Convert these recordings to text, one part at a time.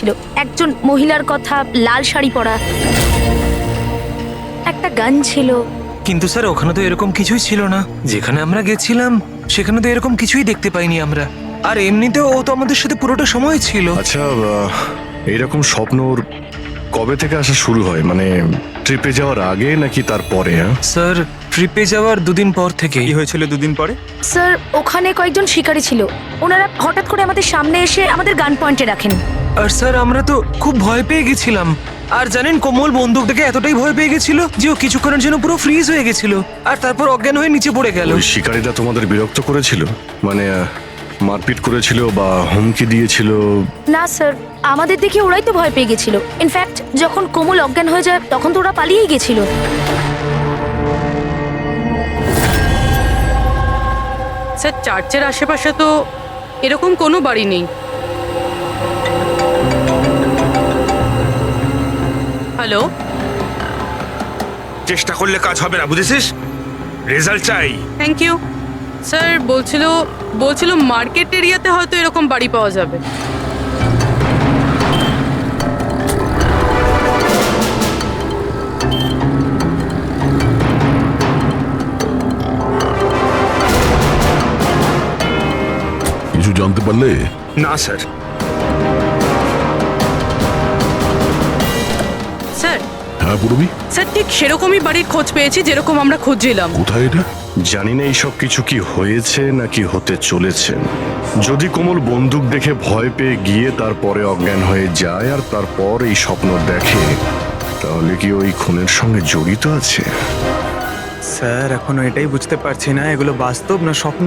ছিল, একজন মহিলার কথা, লাল শাড়ি পরা, একটা গান ছিল। কিন্তু স্যার ওখানে তো এরকম কিছুই ছিল না। যেখানে আমরা গেছিলাম সেখানে তো এরকম কিছুই দেখতে পাইনি আমরা। আর এমনিতেও ও তো আমাদের সাথে পুরোটা সময় ছিল। আচ্ছা, এইরকম স্বপ্ন ওর কবে থেকে আসা শুরু হয়? মানে ট্রিপে যাওয়ার আগে নাকি তারপরে? স্যার ট্রিপে যাওয়ার দুদিন পর থেকে। কি হয়েছিল দুদিন পরে? স্যার ওখানে কয়েকজন শিকারী ছিল, ওনারা হঠাৎ করে আমাদের সামনে এসে আমাদের গান পয়েন্টে রাখেন। আর স্যার আমরা তো খুব ভয় পেয়ে গেছিলাম। আর জানেন কোমল বন্দুকটাকে এতটাই ভয় পেয়ে গেছিল যে ও কিছুক্ষণের জন্য পুরো ফ্রিজ হয়ে গেছিল, আর তারপর অজ্ঞান হয়ে নিচে পড়ে গেল। ওই শিকারীরা তোমাদের বিরক্ত করেছিল? মানে মারপিট করেছিল বা হুমকি দিয়েছিল? না স্যার, আমাদের দেখে ওরাই তো ভয় পেয়ে গেছিল। ইনফ্যাক্ট যখন কোমল অজ্ঞান হয়ে যায় তখন তো ওরা পালিয়েই গেছিল। স্যার চার্চের আশেপাশে তো এরকম কোনো বাড়ি নেই। হ্যালো, চেষ্টা করলে কাজ হবে না, বুঝেছিস? রেজাল্ট চাই। Thank you. স্যার বলছিল মার্কেট এরিয়াতে হয়তো এরকম বাড়ি পাওয়া যাবে। কিছু জানতে পারলে? না স্যার। স্যার হ্যাঁ পূরবী, স্যার ঠিক সেরকমই বাড়ির খোঁজ পেয়েছি যেরকম আমরা খুঁজছিলাম। কোথায় এটা? জানি না এইসব কিছু কি হয়েছে নাকি হতে চলেছে। যদি কোমল বন্দুক দেখে ভয় পেয়ে গিয়ে তারপরে অজ্ঞান হয়ে যায় আর তারপর এই স্বপ্ন দেখে, তাহলে কি ওই খুনের সঙ্গে জড়িত আছে? স্যার এখনো এটাই বুঝতে পারছি না, এগুলো বাস্তব না স্বপ্ন।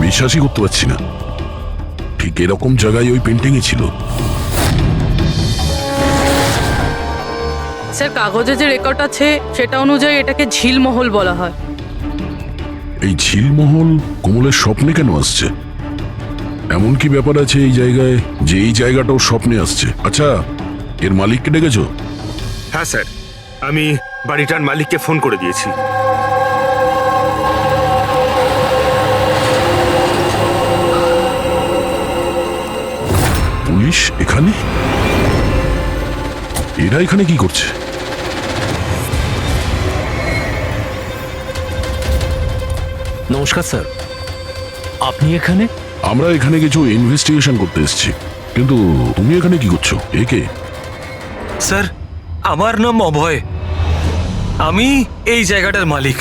বিশ্বাসই করতে পারছি না, ঠিক এরকম জায়গায় ওই পেন্টিং এ ছিল। স্যার কাগজে যে রেকর্ড আছে সেটা অনুযায়ী এটাকে ঝিলমহল বলা হয়। এই ঝিলমহল কোমলের স্বপ্নে কেন আসছে? এমন কি ব্যাপার আছে এই জায়গায় যে এই জায়গাটাও স্বপ্নে আসছে? আচ্ছা, এর মালিককে ডেকেছো? হ্যাঁ স্যার, আমি বাড়িটার মালিককে ফোন করে দিয়েছি। পুলিশ এখানে? এরা এখানে কি করছে? নমস্কার স্যার, আপনি এখানে? আমরা এখানে কিছু ইনভেস্টিগেশন করতে এসেছি, কিন্তু তুমি এখানে কি করছো? একে? স্যার আমার নাম অভয়, আমি এই জায়গাটার মালিক।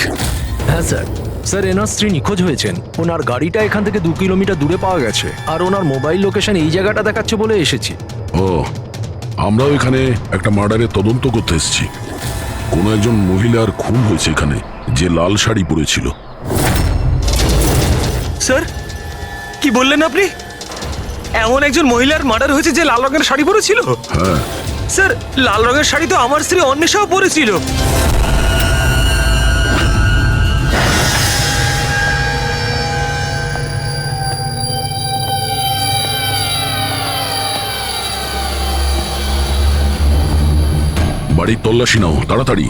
হ্যাঁ স্যার। স্যার এনার স্ত্রী নিখোঁজ হয়েছেন, ওনার গাড়িটা এখান থেকে 2 কিলোমিটার দূরে পাওয়া গেছে, আর ওনার মোবাইল লোকেশন এই জায়গাটা দেখাচ্ছে বলে এসেছি। ও, আমরাও এখানে একটা মার্ডারের তদন্ত করতে এসেছি। কোনো একজন মহিলার খুন হয়েছে এখানে, যে লাল শাড়ি পরেছিল। স্যার কি বললেন আপনি? এমন একজন মহিলার মার্ডার হয়েছে যে লাল রঙের শাড়ি পরেছিল? হ্যাঁ, স্যার লাল রঙের শাড়ি তো আমার স্ত্রী অন্বেষাও পরেছিল। বাড়ির তল্লাশি নাও তাড়াতাড়ি।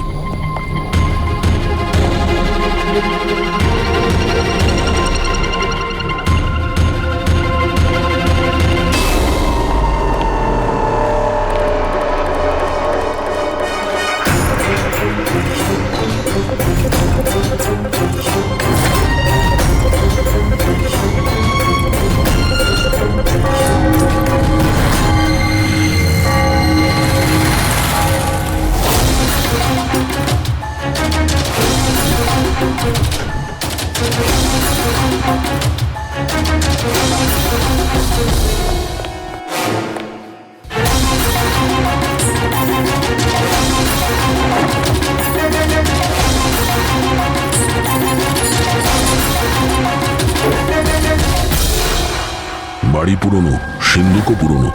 বাড়ি পুরনো, সিন্ধুকও পুরনো,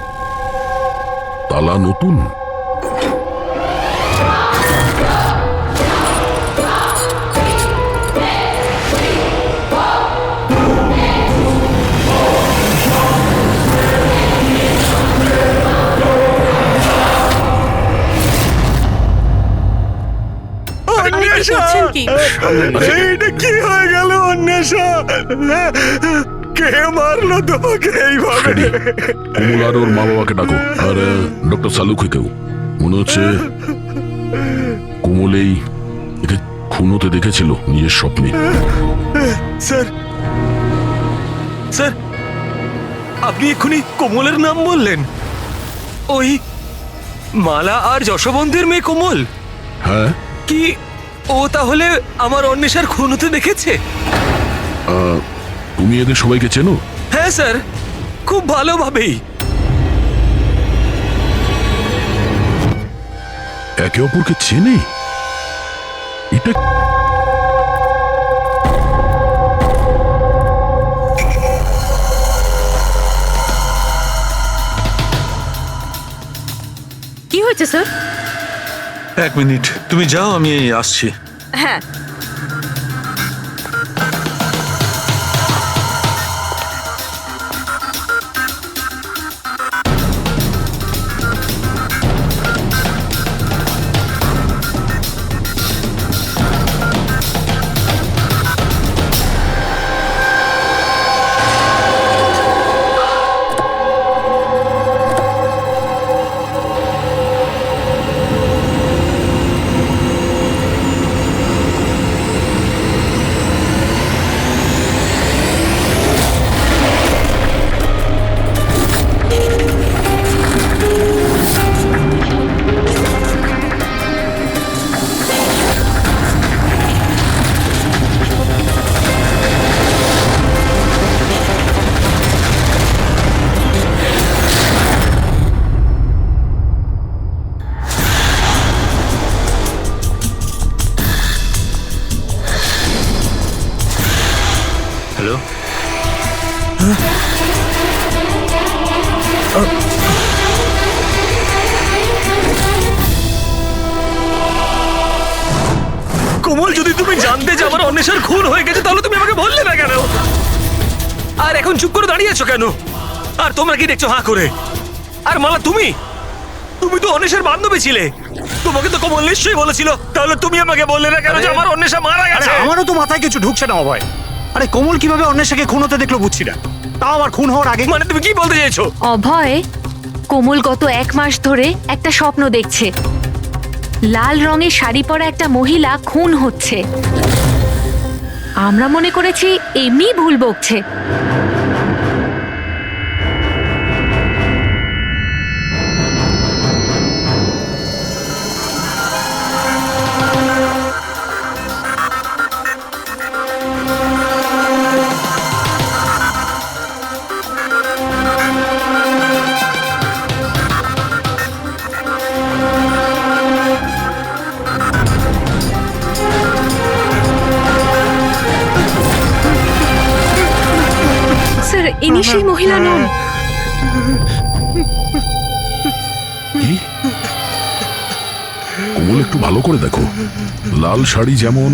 তালা নতুন। আরে কি করছেন কি? এইটা কি হয়ে গেল অন্বেষা? কে মারলো তোমাকে এইভাবে? ফ্রেডি, কমল আর ওর মা বাবাকে ডাকো, আর ডক্টর সালুকেও। মনে হচ্ছে কোমল একে খুন হতে দেখেছিল নিজের স্বপ্নে। স্যার স্যার, আপনি এক্ষুনি কোমলের নাম বললেন? ওই মালা আর যশবন্তের মেয়ে কোমল? হ্যাঁ, কি ও তাহলে আমার অন্বেষার খুন হতে দেখেছে? তুমি এদের সবাইকে চেনো? হ্যাঁ স্যার, খুব ভালোভাবেই। একে অপরকে চেনে? এটা কি হয়েছে স্যার? 1 মিনিট, তুমি যাও, আমি আসছি। হ্যাঁ, হ্যালো, কোমল, যদি তুমি জানতে যে আমার অন্বেষার খুন হয়ে গেছে তাহলে তুমি আমাকে বললে না কেন? আর এখন চুপ করে দাঁড়িয়ে আছো কেন? আর তোমরা কি দেখছো হাঁ করে? আর মালা, তুমি তুমি তো অন্বেষার বান্ধবী ছিলে, তোমাকে তো কোমল নিশ্চয়ই বলেছিল, তাহলে তুমি আমাকে বললে না কেন যে আমার অন্বেষা মারা আরে গেছে? আমারও তো মাথায় কিছু ঢুকছে না অভয়। আরে কোমল কিভাবে অন্বেষাকে খুন হতে দেখলো বুঝছি না, তাও আবার খুন হওয়ার আগে। মানে তুমি কি বলতে চাইছো? অভয়, কোমল গত 1 মাস ধরে একটা স্বপ্ন দেখছে। লাল রঙের শাড়ি পরা একটা মহিলা খুন হচ্ছে। আমরা মনে করেছি এমনি ভুল বকছে। স্যার, ইনি সেই মহিলা নন। কি? কোমল, একটু ভালো করে দেখো। লাল শাড়ি যেমন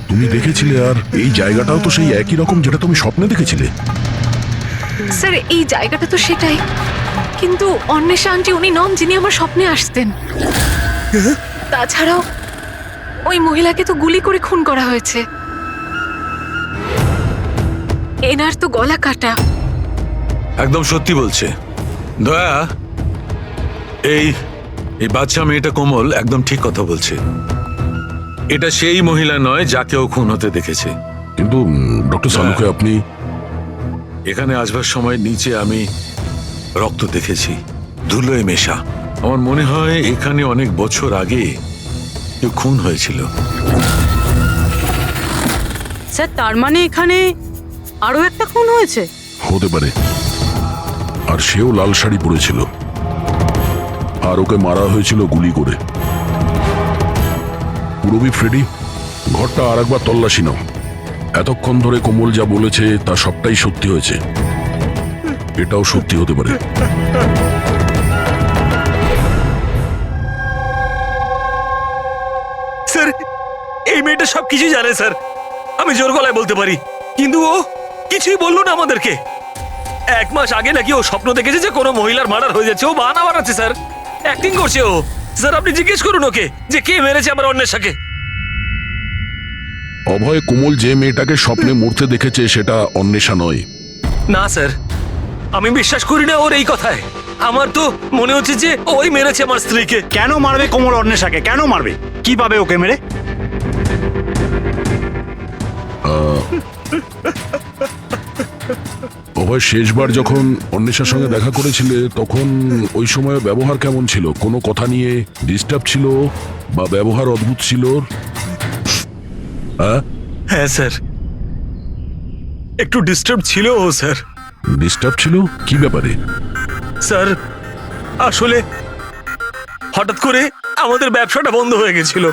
তুমি দেখেছিলে, আর এই জায়গাটাও তো সেই একই রকম যেটা তুমি স্বপ্নে দেখেছিলে। স্যার, এই জায়গাটা তো সেটাই, কিন্তু অন্বেষা আন্টি উনি নন যিনি আমার স্বপ্নে আসতেন। তাছাড়াও ওই মহিলাকে তো গুলি করে খুন করা হয়েছে। এনার তো গলা কাটা। একদম সত্যি বলছে দয়া। এই এই বাচ্চা মেয়েটা কোমল একদম ঠিক কথা বলছে। এটা সেই মহিলা নয় যাকে ও খুন হতে দেখেছে। কিন্তু ডক্টর সালুকে, আপনি এখানে আসবার সময় নিচে আমি রক্ত দেখেছি, ধুলোয় মেশা। আমার মনে হয় এখানে অনেক বছর আগে কেউ খুন হয়েছিল। স্যার, তার মানে এখানে আরো একটা খুন হয়েছে? হতে পারে। আর সেও লাল শাড়ি পরেছিল, আর ওকে মারা হয়েছিল গুলি করে। পুরবি, ফ্রেডি, ঘরটা আর একবার তল্লাশি নাও। এতক্ষণ ধরে কোমল যা বলেছে তা সবটাই সত্যি হয়েছে। এটাও সত্যি হতে পারে। স্যার এই মেয়েটা সবকিছু জানে স্যার, আমি জোর গলায় বলতে পারি, কিন্তু ও কিছুই বললো না আমাদেরকে। 1 মাস আগে নাকি ও স্বপ্ন দেখেছে যে কোনো মহিলার মার্ডার হয়ে যাচ্ছে, ও বাহানা বানাচ্ছে স্যার, অ্যাক্টিং করছে ও। স্যার আপনি জিজ্ঞেস করুন ওকে যে কে মেরেছে আমার অন্বেষাকে। অভয়, কোমল যে মেয়েটাকে স্বপ্নে মরতে দেখেছে সেটা অন্বেষা নয়। না স্যার, আমি বিশ্বাস করি না ওর এই কথায়। আমার তো মনে হচ্ছে যে ওই মেরেছে আমার স্ত্রীকে। কেন মারবে কোমল অন্বেষাকে? কেন মারবে? কি পাবে ওকে মেরে? অভয়, শেষবার যখন অন্বেষার সঙ্গে দেখা করেছিলে তখন ওই সময় ব্যবহার কেমন ছিল? কোনো কথা নিয়ে ডিস্টার্ব ছিল বা ব্যবহার অদ্ভুত ছিল? হ্যাঁ স্যার, একটু ডিস্টার্ব ছিল ও স্যার। ডিস্টার্ব ছিল? কি ব্যাপারে? স্যার আসলে হঠাৎ করে আমাদের ব্যবসাটা বন্ধ হয়ে গেছিল,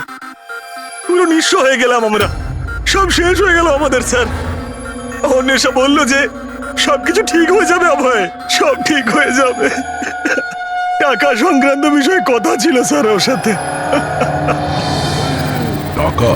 পুরো নিঃস্ব হয়ে গেলাম আমরা, সব শেষ হয়ে গেল আমাদের স্যার। অন্বেষা বলল যে সবকিছু ঠিক হয়ে যাবে অভয়, সব ঠিক হয়ে যাবে। টাকা সংক্রান্ত বিষয়ে কথা ছিল স্যার ওর সাথে। টাকা?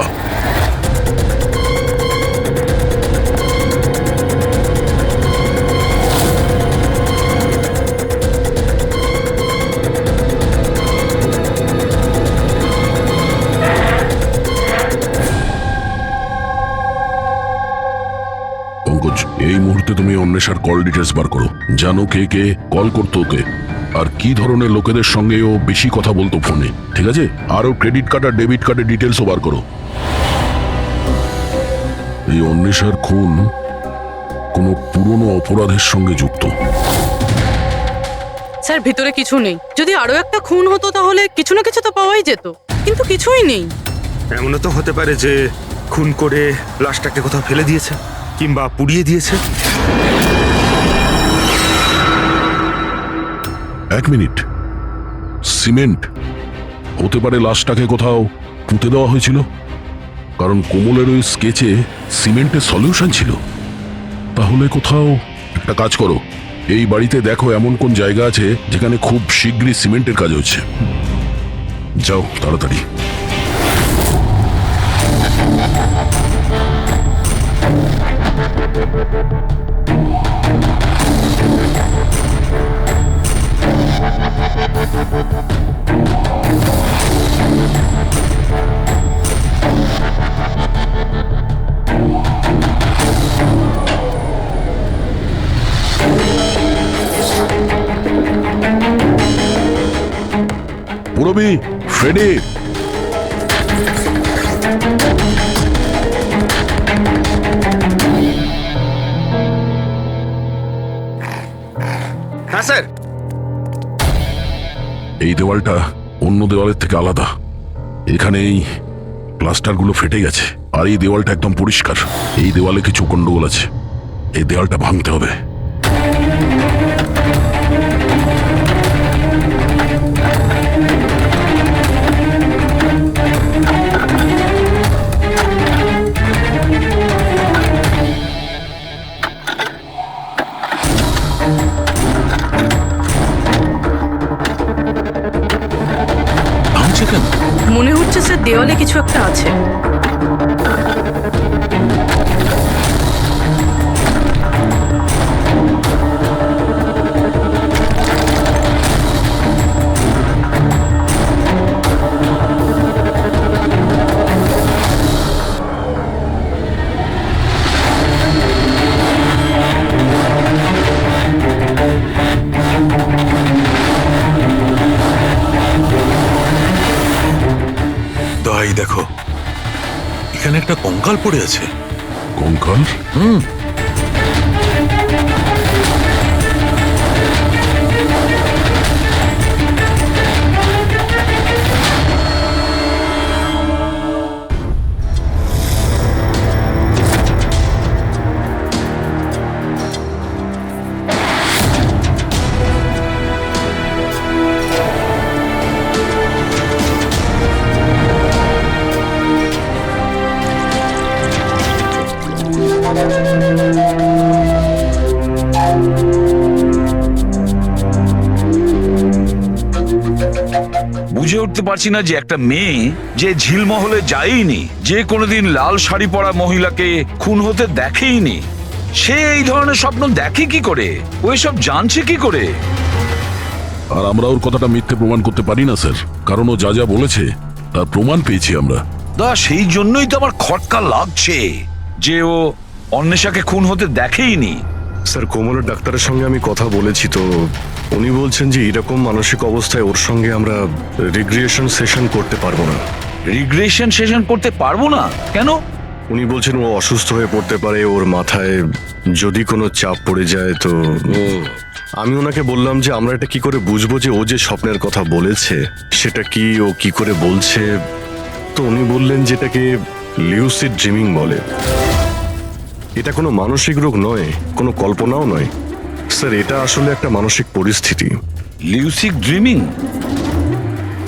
পঙ্কজ, এই মুহূর্তে তুমি অন্বেষার কল ডিটেলস বার করো। জানো কে কে কল করতো ওকে, আর কি ধরনের লোকেদের সঙ্গে ও বেশি কথা বলতো ফোনে, ঠিক আছে? আর ও ক্রেডিট কার্ড আর ডেবিট কার্ডের ডিটেলসও বার করো। এই অন্বেষার খুন কোনো পুরনো অপরাধের সঙ্গে যুক্ত। স্যার ভিতরে কিছু নেই। যদি আরো একটা খুন হতো তাহলে কিছু না কিছু তো পাওয়াই যেত, কিন্তু কিছুই নেই। এমনও তো হতে পারে যে খুন করে লাশটাকে কোথাও ফেলে দিয়েছে কিংবা পুড়িয়ে দিয়েছে। 1 মিনিট, সিমেন্ট হতে পারে লাশটাকে কোথাও পুঁতে দেওয়া হয়েছিল, কারণ কোমলের ওই স্কেচে সিমেন্টের সলিউশন ছিল। তাহলে কোথাও একটা কাজ করো, এই বাড়িতে দেখো এমন কোন জায়গা আছে যেখানে খুব শীঘ্রই সিমেন্টের কাজ হচ্ছে। যাও তাড়াতাড়ি। পুরবি, ফ্রেডি, হ্যাঁ স্যার। এই দেওয়ালটা অন্য দেওয়ালের থেকে আলাদা। এখানে এই প্লাস্টারগুলো ফেটে গেছে, আর এই দেওয়ালটা একদম পরিষ্কার। এই দেওয়ালে কিছু গন্ডগোল আছে, এই দেওয়ালটা ভাঙতে হবে। ভাঙছে কেন? মনে হচ্ছে স্যার দেওয়ালে কিছু একটা আছে। দাই দেখো, এখানে একটা কঙ্কাল পড়ে আছে। কঙ্কাল? বুঝে উঠতে পারছি না যে একটা মেয়ে যে ঝিলমহলে যায়নি, যে কোনোদিন লাল শাড়ি পরা মহিলাকে খুন হতে দেখেইনি, সে এই ধরনের স্বপ্ন দেখে কি করে? ও এসব জানছে কি করে? আর আমরা ওর কথাটা মিথ্যে প্রমাণ করতে পারি না স্যার, কারণ ও যা যা বলেছে তার প্রমাণ পেয়েছি আমরা। সেই জন্যই তো আমার খটকা লাগছে যে ও অন্বেষাকে খুন হতে দেখেইনি। স্যার, কোমলের ডাক্তারের সঙ্গে আমি কথা বলেছি, তো উনি বলছেন যে এরকম মানসিক অবস্থায় ওর সঙ্গে আমরা রিগ্রিয়েশন সেশন করতে পারবো না। রিগ্রেশন সেশন করতে পারবো না কেন? উনি বলছেন ও অসুস্থ হয়ে পড়তে পারে, ওর মাথায় যদি কোনো চাপ পড়ে যায় তো। আমি ওনাকে বললাম যে আমরা এটা কি করে বুঝবো যে ও যে স্বপ্নের কথা বলেছে সেটা কি, ও কি করে বলছে। তো উনি বললেন যেটাকে লিউসিড ড্রিমিং বলে। এটা কোনো মানসিক রোগ নয়, কোনো কল্পনাও নয় স্যার, এটা আসলে একটা মানসিক পরিস্থিতি। লিউসিড ড্রিমিং?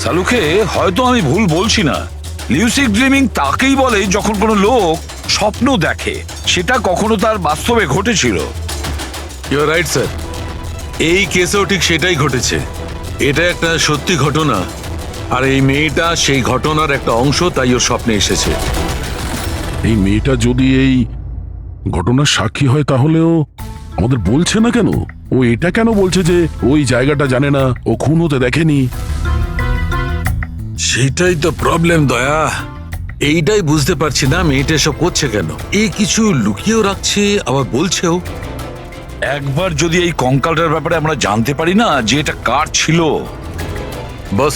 সালুকে হয়তো আমি ভুল বলছি না। লিউসিড ড্রিমিং তাকেই বলে যখন কোনো লোক স্বপ্ন দেখে, সেটা কখনো তার বাস্তবে ঘটেছিল। ইউ আর রাইট স্যার, এই কেসেও ঠিক সেটাই ঘটেছে। এটা একটা সত্যি ঘটনা, আর এই মেয়েটা সেই ঘটনার একটা অংশ, তাই ওর স্বপ্নে এসেছে। এই মেয়েটা যদি এই ঘটনার সাক্ষী হয় তাহলেও আমাদের বলছে না কেন? ও এটা কেন বলছে যে ওই জায়গাটা জানে না, ও খুন হতে দেখেনি? সেটাই তো প্রবলেম দয়া, এইটাই বুঝতে পারছি না মেয়েটা এসব করছে কেন। এই কিছু লুকিয়েও রাখছে, আবার বলছেও। একবার যদি এই কঙ্কালটার ব্যাপারে আমরা জানতে পারি না যে এটা কার ছিল। বস,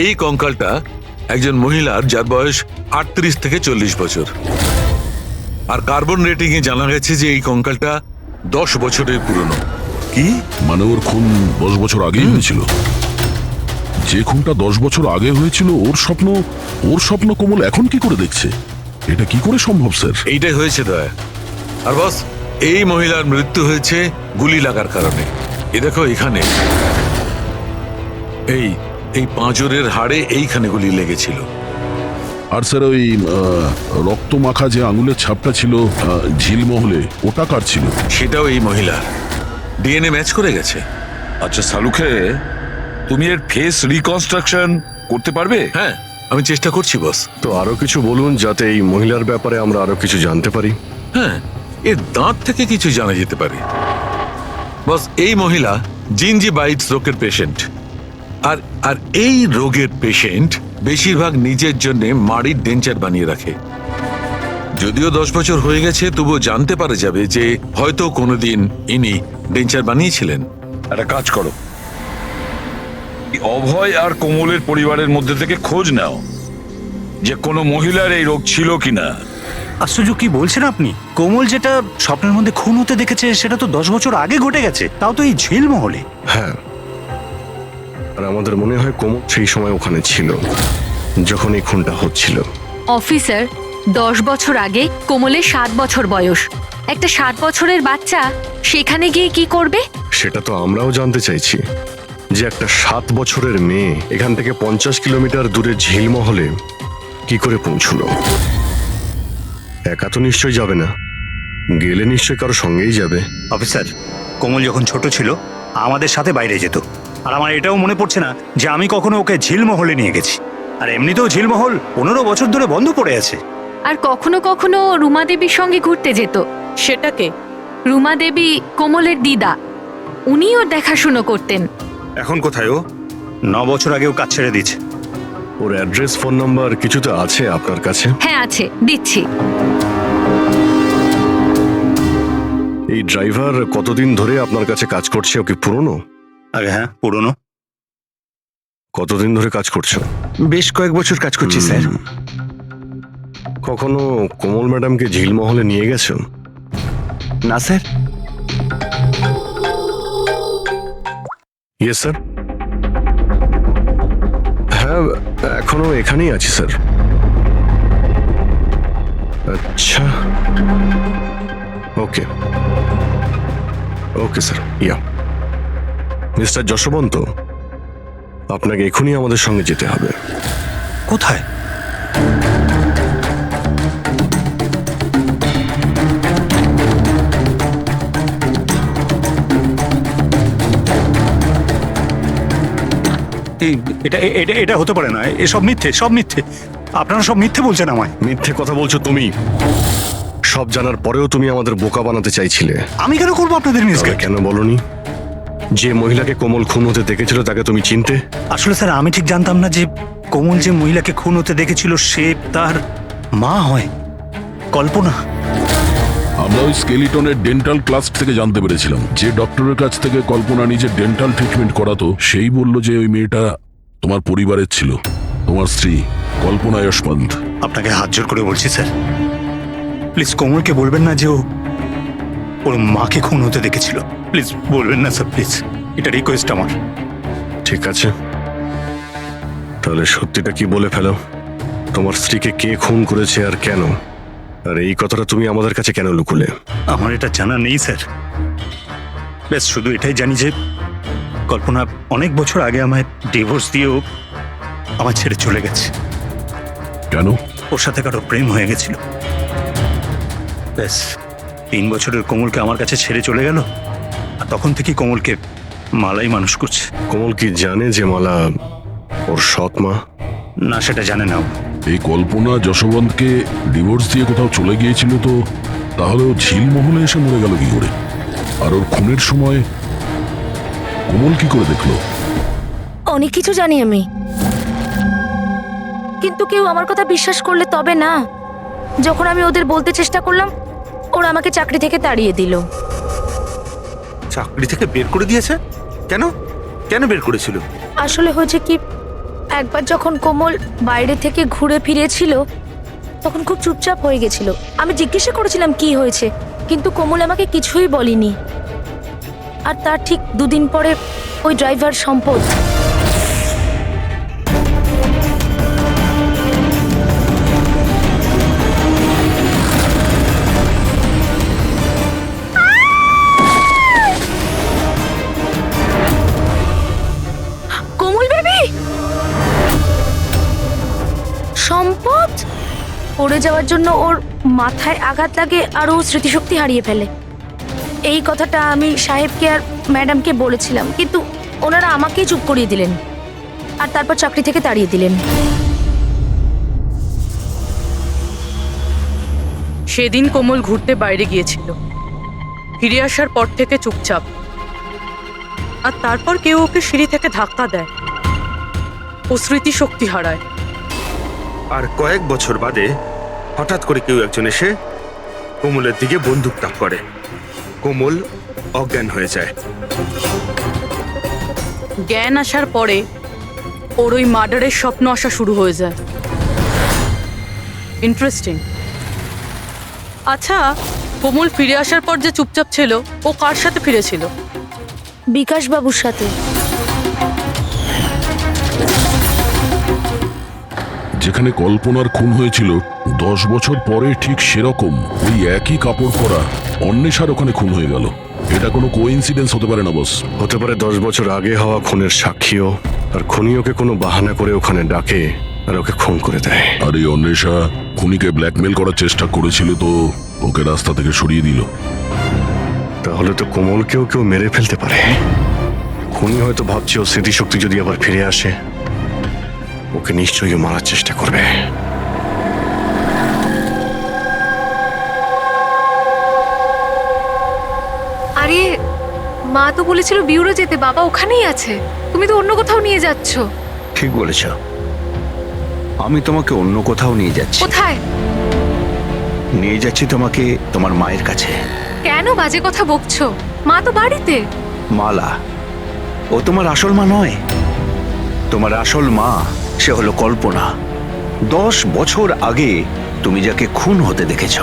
এই কঙ্কালটা একজন মহিলার, যার বয়স 38 থেকে 40 বছর। আর কার্বন রেটিং এ জানা গেছে যে এই কঙ্কালটা 10 বছরের পুরনো। কি মানে ওর খুন 10 বছর আগেই হয়েছিল? যে খুনটা 10 বছর আগে হয়েছিল ওর স্বপ্ন কোমল এখন কি করে দেখছে? এটা কি করে সম্ভব স্যার? এইটাই হয়েছে দয়া। আর বস, এই মহিলার মৃত্যু হয়েছে গুলি লাগার কারণে। এ দেখো এখানে, এই পাঁজরের হাড়ে এইখানে গুলি লেগেছিল। আর স্যার ওই রক্ত মাখা যে আঙুলের ছাপটা ছিল ঝিলমহলে, ওটা কার ছিল? সেটাও এই মহিলার। ডিএনএ ম্যাচ করে গেছে। আচ্ছা সালুকে, তুমি এর ফেস রিকনস্ট্রাকশন করতে পারবে? হ্যাঁ, আমি চেষ্টা করছি বস। তো আরো কিছু বলুন যাতে এই মহিলার ব্যাপারে আমরা আরো কিছু জানতে পারি। হ্যাঁ, এর দাঁত থেকে কিছু জানা যেতে পারে। বস, এই মহিলা জিঞ্জিভাইটিস রোগের পেশেন্ট। আর এই রোগের পেশেন্ট বেশিরভাগ নিজের জন্য মাড়ির ডেঞ্চার বানিয়ে রাখে। যদিও 10 বছর হয়ে গেছে, তবুও জানতে পারা যাবে যে হয়তো কোনোদিন ইনি ডেঞ্চার বানিয়েছিলেন। একটা কাজ করো, অভয় আর কোমলের পরিবারের মধ্যে থেকে খোঁজ নাও যে কোনো মহিলার এই রোগ ছিল কিনা। আশ্চর্য, কি বলছেন আপনি? কোমল যেটা স্বপ্নের মধ্যে খুন হতে দেখেছে সেটা তো 10 বছর আগে ঘটে গেছে, তাও তো এই ঝিলমহলে। হ্যাঁ, আর আমাদের মনে হয় কোমল সেই সময় ওখানে ছিল যখন এই খুনটা হচ্ছিল। অফিসার, 10 বছর আগে কোমলের 7 বছর বয়স। একটা 7 বছরের বাচ্চা সেখানে গিয়ে কি করবে? সেটা তো আমরাও জানতে চাইছি যে একটা 7 বছরের মেয়ে এখান থেকে 50 কিলোমিটার দূরে ঝিলমহলে কি করে পৌঁছলো। একা তো নিশ্চয়ই যাবে না, গেলে নিশ্চয়ই কারো সঙ্গেই যাবে। অফিসার, কোমল যখন ছোট ছিল আমাদের সাথে বাইরে যেত, আর আমার এটাও মনে পড়ছে না যে আমি কখনো ওকে ঝিলমহলে নিয়ে গেছি। আর এমনিতেও ঝিলমহল 15 বছর ধরে বন্ধ পড়ে আছে। আর কখনো কখনো রুমা দেবীর সঙ্গে ঘুরতে যেত। সেটাকে রুমা দেবী কোমলের দিদা, উনিও দেখাশুনো করতেন। এখন কোথায় ও? 9 বছর আগেও কাজ ছেড়ে দিয়েছে। ওর অ্যাড্রেস, ফোন নাম্বার কিছু তো আছে আপনার কাছে? হ্যাঁ আছে, দিচ্ছি। এই ড্রাইভার কতদিন ধরে আপনার কাছে কাজ করছে? ও কি পুরনো? আরে হ্যাঁ, পুরনো। কতদিন ধরে কাজ করছো? বেশ কয়েক বছর কাজ করছি স্যার। কখনো কোমল ম্যাডামকে ঝিলমহলে নিয়ে গেছো? না স্যার। Yes sir. হ্যাঁ, এখনো এখানেই আছি স্যার। আচ্ছা, ওকে ওকে স্যার। ইয়া মিস্টার যশবন্ত, আপনাকে এখনই আমাদের সঙ্গে যেতে হবে। কোথায়? এটা এটা এটা হতে পারে না, এসব মিথ্যে, সব মিথ্যে। আপনারা সব মিথ্যে বলছেন আমায়। মিথ্যে কথা বলছো তুমি। সব জানার পরেও তুমি আমাদের বোকা বানাতে চাইছিলে। আমি কেন করবো আপনাদের তবে মিসগাইড? কেন বলনি যে মহিলাকে কোমল খুন হতে দেখেছিল তাকে তুমি চিনতে? আসলে স্যার আমি ঠিক জানতাম না যে কোমল যে মহিলাকে খুন হতে দেখেছিল সে তার মা হয়, কল্পনা। আমরা ওই স্কেলিটনের ডেন্টাল ক্লাস থেকে জানতে পেরেছিলাম যে ডক্টরের কাছ থেকে কল্পনা নিজের ডেন্টাল ট্রিটমেন্ট করাতো সেই বলল যে ওই মেয়েটা তোমার পরিবারের ছিল, তোমার স্ত্রী কল্পনা যশবন্ত। আপনাকে হাত জোর করে বলছি স্যার, প্লিজ কোমলকে বলবেন না যে ও ওর মাকে খুন হতে দেখেছিল। প্লিজ বলবেন না স্যার, প্লিজ, এটা রিকোয়েস্ট আমার। ঠিক আছে, তাহলে সত্যিটা কি বলে ফেলো। তোমার স্ত্রীকে কে খুন করেছে আর কেন? আর এই কথাটা তুমি আমাদের কাছে কেন লুকুলে? আমার এটা জানা নেই স্যার, ব্যাস শুধু এটাই জানি যে কল্পনা অনেক বছর আগে আমায় ডিভোর্স দিয়েও আমার ছেড়ে চলে গেছে। কেন? ওর সাথে কারো প্রেম হয়ে গেছিল। ব্যাস 3 বছরের কোমলকে আমার কাছে ছেড়ে চলে গেল, আর তখন থেকেই কোমলকে মালাই মানুষ করছে। কোমল কি জানে যে মালা ওর সৎ মা? না, সেটা জানে না ও। এই কল্পনা যশবন্তকে ডিভোর্স দিয়ে কোথাও চলে গিয়েছিল, তো তাহলে ও ঝিলমহলে এসে মরে গেল কি করে? আর ওর খুনের সময় কোমল কি করে দেখলো? অনেক কিছু জানি আমি, কিন্তু কেউ আমার কথা বিশ্বাস করলে তবে না। যখন আমি ওদের বলতে চেষ্টা করলাম, ওরা আমাকে চাকরি থেকে তাড়িয়ে দিল। চাকরি থেকে বের করে দিয়েছে? কেন কেন বের করেছিল? আসলে হয়েছে কি, একবার যখন কোমল বাইরে থেকে ঘুরে ফিরেছিল তখন খুব চুপচাপ হয়ে গেছিল। আমি জিজ্ঞাসা করেছিলাম কি হয়েছে, কিন্তু কোমল আমাকে কিছুই বলেনি। আর তার ঠিক 2 দিন পরে ওই ড্রাইভার সম্পদ সম্পদ পড়ে যাওয়ার জন্য ওর মাথায় আঘাত লাগে আর ও স্মৃতিশক্তি হারিয়ে ফেলে। এই কথাটা আমি সাহেবকে আর ম্যাডামকে বলেছিলাম, কিন্তু ওনারা আমাকেই চুপ করিয়ে দিলেন আর তারপর চাকরি থেকে তাড়িয়ে দিলেন। সেদিন কোমল ঘুরতে বাইরে গিয়েছিল, ফিরে আসার পর থেকে চুপচাপ। আর তারপর কেউ ওকে সিঁড়ি থেকে ধাক্কা দেয়, ও স্মৃতিশক্তি হারায়। আর কয়েক বছর বাদে হঠাৎ করে কেউ একজন এসে কোমলের দিকে বন্দুক তাক করে, কোমল অজ্ঞান হয়ে যায়। জ্ঞান আসার পরে ওর ওই মার্ডারের স্বপ্ন আসা শুরু হয়ে যায়। ইন্টারেস্টিং। আচ্ছা, কোমল ফিরে আসার পর যে চুপচাপ ছিল, ও কার সাথে ফিরেছিল? বিকাশ বাবুর সাথে। যেখানে কল্পনার খুন হয়েছিল 10 বছর পরে ঠিক সেরকম ওই একই কাপড় পরা অন্বেষার ওখানে খুন হয়ে গেল। এটা কোনো কোইন্সিডেন্স হতে পারে না বস। হতে পারে 10 বছর আগে হওয়া খুনের সাক্ষীও, আর খুনি ওকে কোনো বাহানা করে ওখানে ডাকে আর ওকে খুন করে দেয়। আর এই অন্বেষা খুনিকে ব্ল্যাকমেল করার চেষ্টা করেছিল, তো ওকে রাস্তা থেকে সরিয়ে দিল। তাহলে তো কোমলকেও কেউ মেরে ফেলতে পারে। খুনি হয়তো ভাবছে ও স্মৃতিশক্তি যদি আবার ফিরে আসে, ওকে নিশ্চয়ই মারার চেষ্টা করবে। আরে মা তো বলেছিল বিউরো যেতে, বাবা ওখানেই আছে। তুমি তো অন্য কোথাও নিয়ে যাচ্ছ। ঠিক বলেছ, আমি তোমাকে অন্য কোথাও নিয়ে যাচ্ছি। কোথায় নিয়ে যাচ্ছি? তোমাকে তোমার মায়ের কাছে। কেন বাজে কথা বকছো? মা তো বাড়িতে। মালা, ও তোমার আসল মা নয়। তোমার আসল মা সে হলো কল্পনা। 10 বছর আগে তুমি যাকে খুন হতে দেখেছ।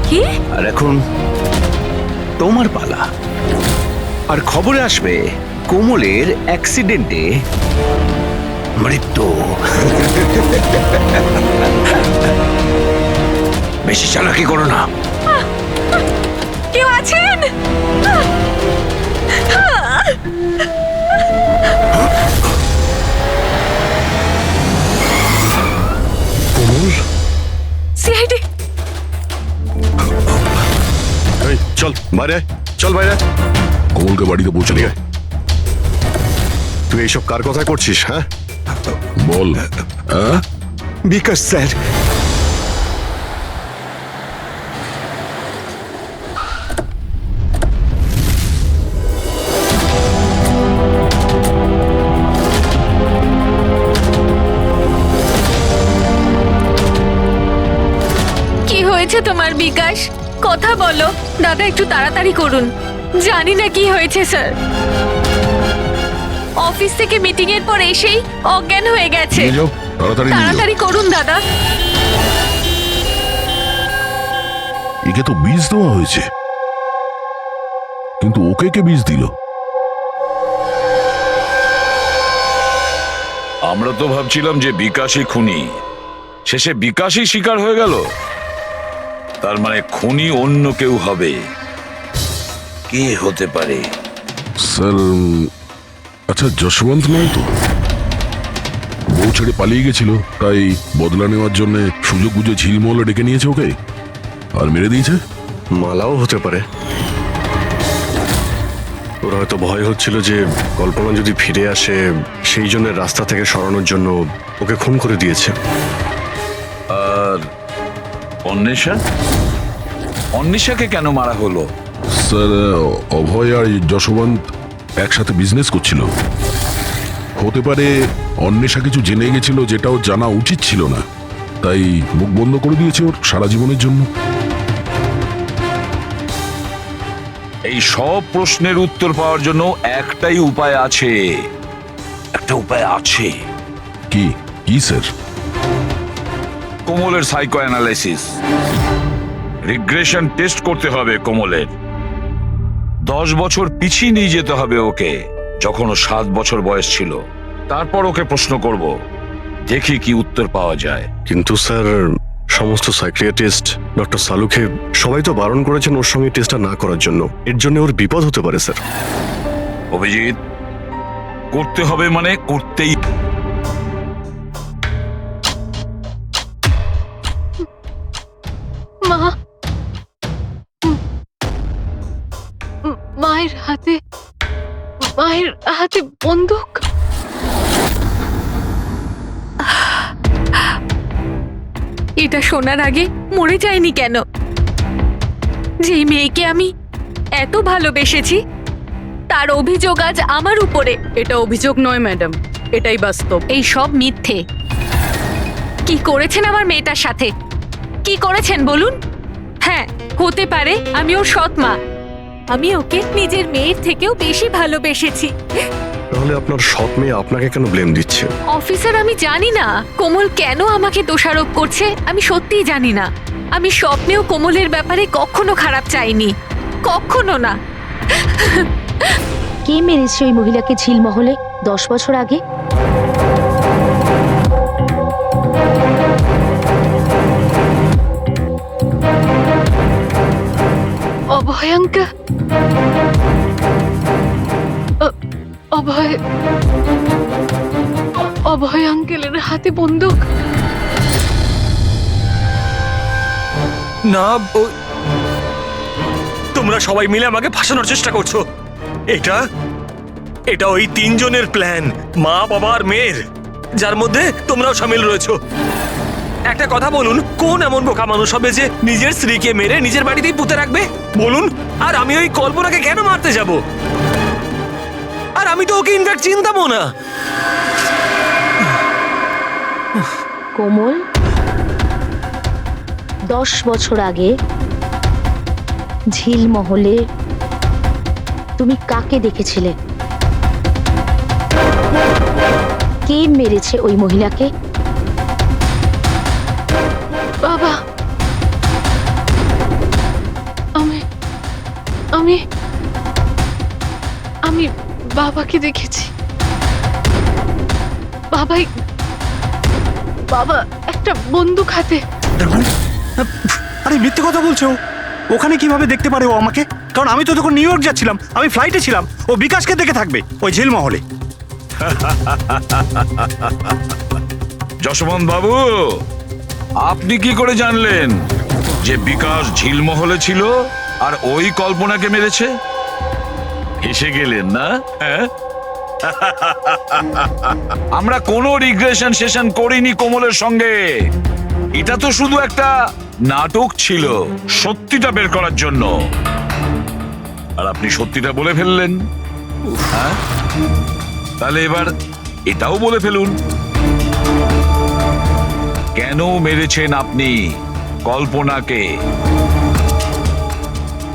কি? আর এখন তোমার পালা। আর খবরে আসবে কোমলের অ্যাক্সিডেন্টে মৃত্যু। বেশি চালাকি করো না। কেউ আছেন? কোমল, সিআইডি। চল বাইরে, চল বাইরে। কমলকে বাড়িতে পৌঁছে দিয়ে আয়। তুই এইসব কার কথায় করছিস? হ্যাঁ, বল। হ্যাঁ, বিকাশ স্যার, কি হয়েছে তোমার বিকাশ? কথা বলো দাদা, একটু তাড়াতাড়ি করুন। জানি না কি হয়েছে স্যার। অফিস থেকে মিটিং এর পর এসেই অজ্ঞান হয়ে গেছে। নিয়ে যাও, তাড়াতাড়ি নিয়ে যাও। তাড়াতাড়ি করুন দাদা। একে তো বীজ দেওয়া হয়েছে, কিন্তু ওকে কে বীজ দিল? আমরা তো ভাবছিলাম যে বিকাশই খুনি, শেষে বিকাশই শিকার হয়ে গেল। তার মানে খুনি অন্য কেউ হবে। কে হতে পারে? স্যার, আচ্ছা যশবন্ত নয় তো? বউ ছেড়ে পালিয়ে গেছিল, তাই বদলা নেওয়ার জন্য সুযোগ বুঝে ঝিলমহলে ডেকে নিয়েছে ওকে আর মেরে দিয়েছে। মালাও হতে পারে। ওর হয়তো ভয় হচ্ছিল যে কল্পনা যদি ফিরে আসে, সেই জন্য রাস্তা থেকে সরানোর জন্য ওকে খুন করে দিয়েছে। আর অন্বেষা? অন্বেষাকে কেন মারা হলো? স্যার, অভয় আর যশবন্ত একসাথে বিজনেস করছিল। হতে পারে অন্বেষা কিছু জেনে গেছিল যেটা ওর জানা উচিত ছিল না, তাই মুখ বন্ধ করে দিয়েছে ওর সারা জীবনের জন্য। এই সব প্রশ্নের উত্তর পাওয়ার জন্য একটাই উপায় আছে। একটা উপায় আছে। কি কি স্যার? কোমলের সাইকো অ্যানালাইসিস, রিগ্রেশন টেস্ট করতে হবে কোমলের। 10 বছর পিছিয়ে নিয়ে যেতে হবে ওকে, যখন ও 7 বছর বয়স ছিল। তারপর ওকে প্রশ্ন করব, দেখি কি উত্তর পাওয়া যায়। কিন্তু স্যার, সমস্ত সাইকিয়াট্রিস্ট, ডক্টর সালুকে সবাই তো বারণ করেছেন ওর সঙ্গে টেস্টটা না করার জন্য। এর জন্য ওর বিপদ হতে পারে স্যার। অভিজিৎ, করতে হবে মানে করতেই। মা, মায়ের হাতে বন্দুক। এটা শোনার আগে মরে যায়নি কেন? যেই মেয়েকে আমি এত ভালোবেসেছি, তার অভিযোগ আজ আমার উপরে। এটা অভিযোগ নয় ম্যাডাম, এটাই বাস্তব। এই সব মিথ্যে। কি করেছেন আমার মেয়েটার সাথে? কি করেছেন বলুন? হ্যাঁ, হতে পারে আমি ওর সৎ মা, আমি ওকে নিজের মেয়ের থেকেও বেশি ভালোবেসেছি। তাহলে আপনার সৎ মেয়ে আপনাকে কেন ব্লেম দিচ্ছে? অফিসার, আমি জানি না কোমল কেন আমাকে দোষারোপ করছে। আমি সত্যিই জানি না। আমি স্বপ্নেও কোমলের ব্যাপারে কখনো খারাপ চাইনি, কখনো না। কে মেরেছে ওই মহিলাকে ঝিলমহলে 10 বছর আগে? অভয়ঙ্কা, অভয় আঙ্কেলের হাতে বন্দুক। না, তোমরা সবাই মিলে আমাকে ফাঁসানোর চেষ্টা করছো। এটা ওই 3 জনের প্ল্যান, মা, বাবা আর মেয়ের, যার মধ্যে তোমরাও শামিল রয়েছো। একটা কথা বলুন, কোন এমন বোকা মানুষ হবে যে নিজের স্ত্রীকে মেরে নিজের বাড়িতেই পুঁতে রাখবে বলুন? আর আমি ওই কল্পনাকে কেন মারতে যাব? আর আমি তো ওকে ইনফ্যাক্ট চিনতামও না। কোমল 10 বছর আগে ঝিলমহলে তুমি কাকে দেখেছিলে? কে মেরেছে ওই মহিলাকে? বাবা, আমি বাবাকে দেখেছি। বাবা একটা বন্দুক হাতে। আরে মিথ্যে কথা বলছো। ওখানে কিভাবে দেখতে পারে ও আমাকে? কারণ আমি তো তখন নিউ ইয়র্ক যাচ্ছিলাম, আমি ফ্লাইটে ছিলাম। ও বিকাশকে দেখে থাকবে ওই ঝিলমহলে। যশবন্ত বাবু, আপনি কি করে জানলেন যে বিকাশ ঝিলমহলে ছিল আর ওই কল্পনাকে মেরেছে? হেসে গেলেন না? হ্যাঁ? আমরা কোনো রিগ্রেশন সেশন করিনি কোমলের সঙ্গে। এটা তো শুধু একটা নাটক ছিল সত্যিটা বের করার জন্য, আর আপনি সত্যিটা বলে ফেললেন। হ্যাঁ, তাহলে এবার এটাও বলে ফেলুন, কেন মেরেছেন আপনি কল্পনাকে?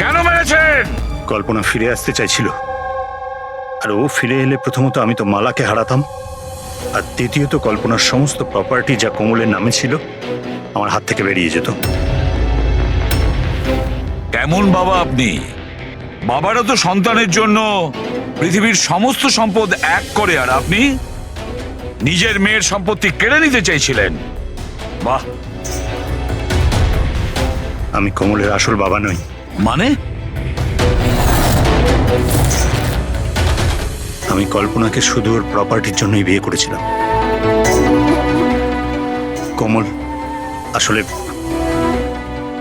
কেন মেরেছেন? কল্পনা ফিরে আসতে চাইছিল, আর ও ফিরে এলে প্রথমত আমি তো মালাকে হারাতাম, আর দ্বিতীয়ত কল্পনার সমস্ত প্রপার্টি যা কোমলের নামে ছিল আমার হাত থেকে বেরিয়ে যেত। কেমন বাবা আপনি? বাবারা তো সন্তানের জন্য পৃথিবীর সমস্ত সম্পদ এক করে, আর আপনি নিজের মেয়ের সম্পত্তি কেড়ে নিতে চাইছিলেন। বাহ! আমি কোমলের আসল বাবা নই। মানে? আমি কল্পনাকে শুধু ওর প্রপার্টির জন্যই বিয়ে করেছিলাম। কোমল আসলে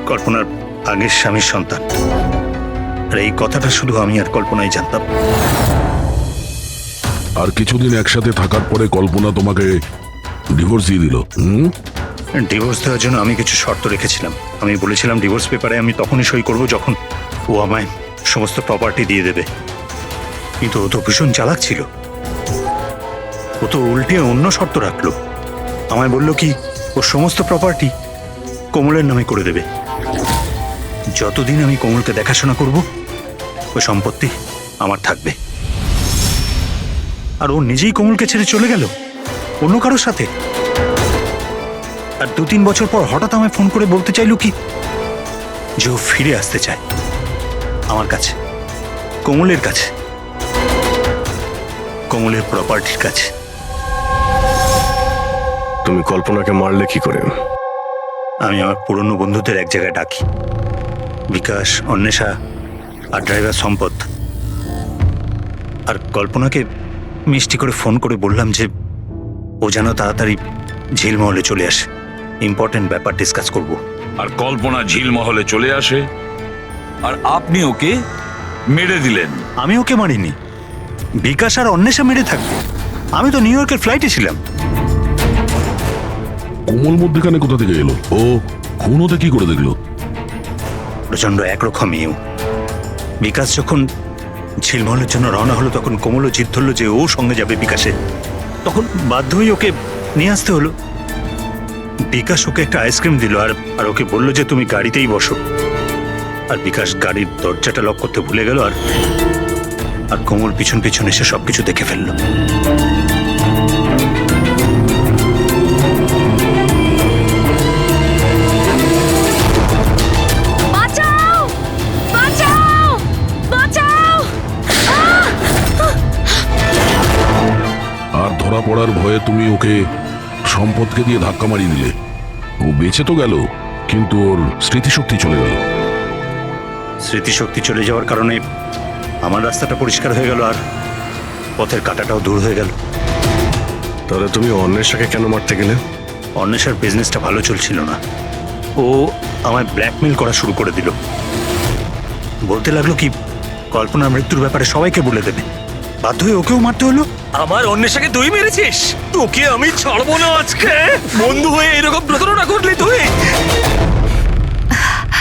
কল্পনার আগের স্বামীর সন্তান, আর এই কথাটা শুধু আমি আর কল্পনাই জানতাম। আর কিছুদিন একসাথে থাকার পরে কল্পনা তোমাকে ডিভোর্স দিয়ে দিল। ডিভোর্স দেওয়ার জন্য আমি কিছু শর্ত রেখেছিলাম। আমি বলেছিলাম ডিভোর্স পেপারে আমি তখনই সই করব যখন ও আমায় সমস্ত প্রপার্টি দিয়ে দেবে, কিন্তু ও তো ভীষণ চালাক ছিল। ও তো উল্টে অন্য শর্ত রাখলো। আমায় বলল কি ও সমস্ত প্রপার্টি কোমলের নামে করে দেবে। যতদিন আমি কোমলকে দেখাশোনা করব ওই সম্পত্তি আমার থাকবে। আর ও নিজেই কোমলকে ছেড়ে চলে গেল অন্য কারোর সাথে। আর 2-3 বছর পর হঠাৎ আমায় ফোন করে বলতে চাইলো কি যে ও ফিরে আসতে চায় আমার কাছে, কোমলের কাছে, কোমলের প্রপার্টির কাছে। তুমি কল্পনাকে মারলে কি করে? আমি আমার পুরনো বন্ধুদের এক জায়গায় ডাকি, বিকাশ, অন্বেষা আর ড্রাইভার সম্পদ। আর কল্পনাকে মিষ্টি করে ফোন করে বললাম যে ও যেন তাড়াতাড়ি ঝিলমহলে চলে আসে, ইম্পর্টেন্ট ব্যাপার ডিসকাস করব। আর কল্পনা ঝিলমহলে চলে আসে, আর আপনি ওকে মেরে দিলেন। আমি ওকে মারিনি, বিকাশ আর অন্বেষা মেরে থাকবে। আমি তো নিউ ইয়র্কের ফ্লাইটে ছিলাম। কোমল মধ্যখানে কোথা থেকে এলো? ও খুন হতে কি করে দেখলো? প্রচন্ড একরকম ইউ। বিকাশ যখন ঝিলমহলের জন্য রওনা হলো তখন কোমলও জিদ ধরলো যে ও সঙ্গে যাবে বিকাশে। তখন বাধ্য হয়ে ওকে নিয়ে আসতে হলো। বিকাশ ওকে একটা আইসক্রিম দিল আর ওকে বললো যে তুমি গাড়িতেই বসো। আর বিকাশ গাড়ির দরজাটা লক করতে ভুলে গেল, আর কোমল পিছন পিছন এসে সবকিছু দেখে ফেললো। বাঁচাও! বাঁচাও! বাঁচাও! আর ধরা পড়ার ভয়ে তুমি ওকে সম্পদকে দিয়ে ধাক্কা মারিয়ে দিলে। ও বেঁচে তো গেল, কিন্তু ওর স্মৃতিশক্তি চলে গেল। স্মৃতিশক্তি চলে যাওয়ার কারণে আমার রাস্তাটা পরিষ্কার হয়ে গেল, আর পথের কাঁটাটাও দূর হয়ে গেল। তাহলে তুমি অন্বেষাকে কেন মারতে গেলে? অন্বেষার বিজনেসটা ভালো চলছিল না। ও আমায় ব্ল্যাকমেল করা শুরু করে দিল। বলতে লাগলো কি কল্পনার মৃত্যুর ব্যাপারে সবাইকে বলে দেবে। বাধ্য হয়ে ওকেও মারতে হলো। আমার অন্বেষাকে তুই মেরেছিস? তোকে আমি ছাড়বো না আজকে। বন্ধু হয়ে এরকম প্রতারণা করলি তুই?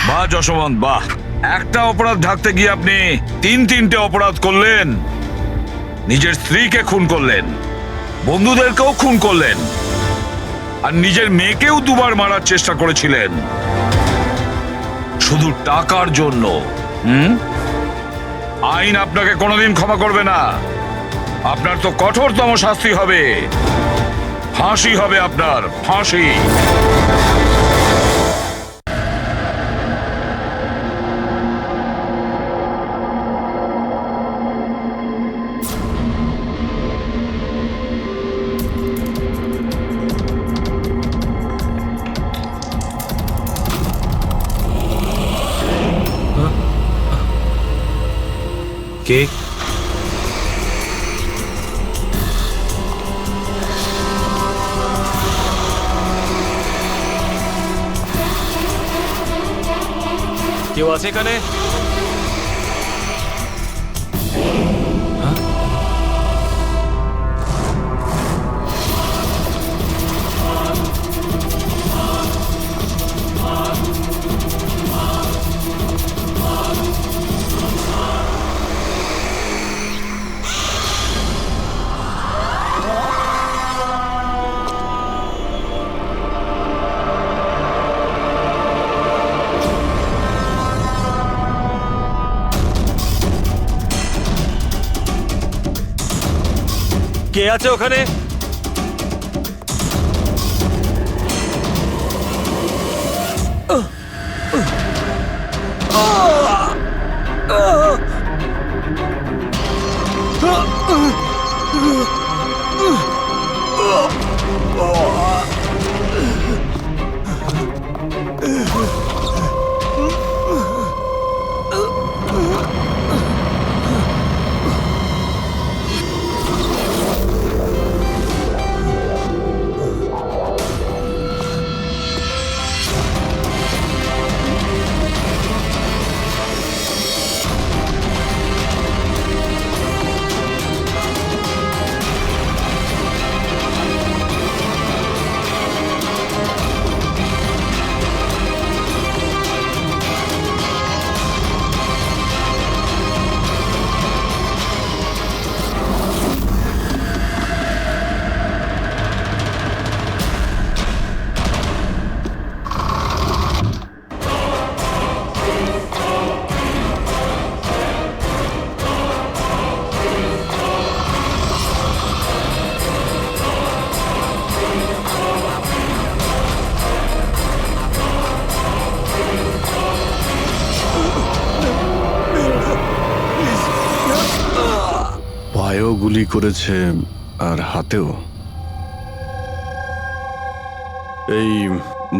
বাহ যশবন্ত, বাহ! একটা অপরাধ ঢাকতে গিয়ে আপনি 3-3টে অপরাধ করলেন। নিজের স্ত্রীকে খুন করলেন, বন্ধুদেরকেও খুন করলেন, আর নিজের মেয়েকেও 2বার মারার চেষ্টা করেছিলেন শুধু টাকার জন্য। আইন আপনাকে কোনোদিন ক্ষমা করবে না। আপনার তো কঠোরতম শাস্তি হবে, ফাঁসি হবে আপনার, ফাঁসি। কে? কেউ আছে এখানে? কে আছে ওখানে? পায়েও গুলি করেছে আর হাতেও। এই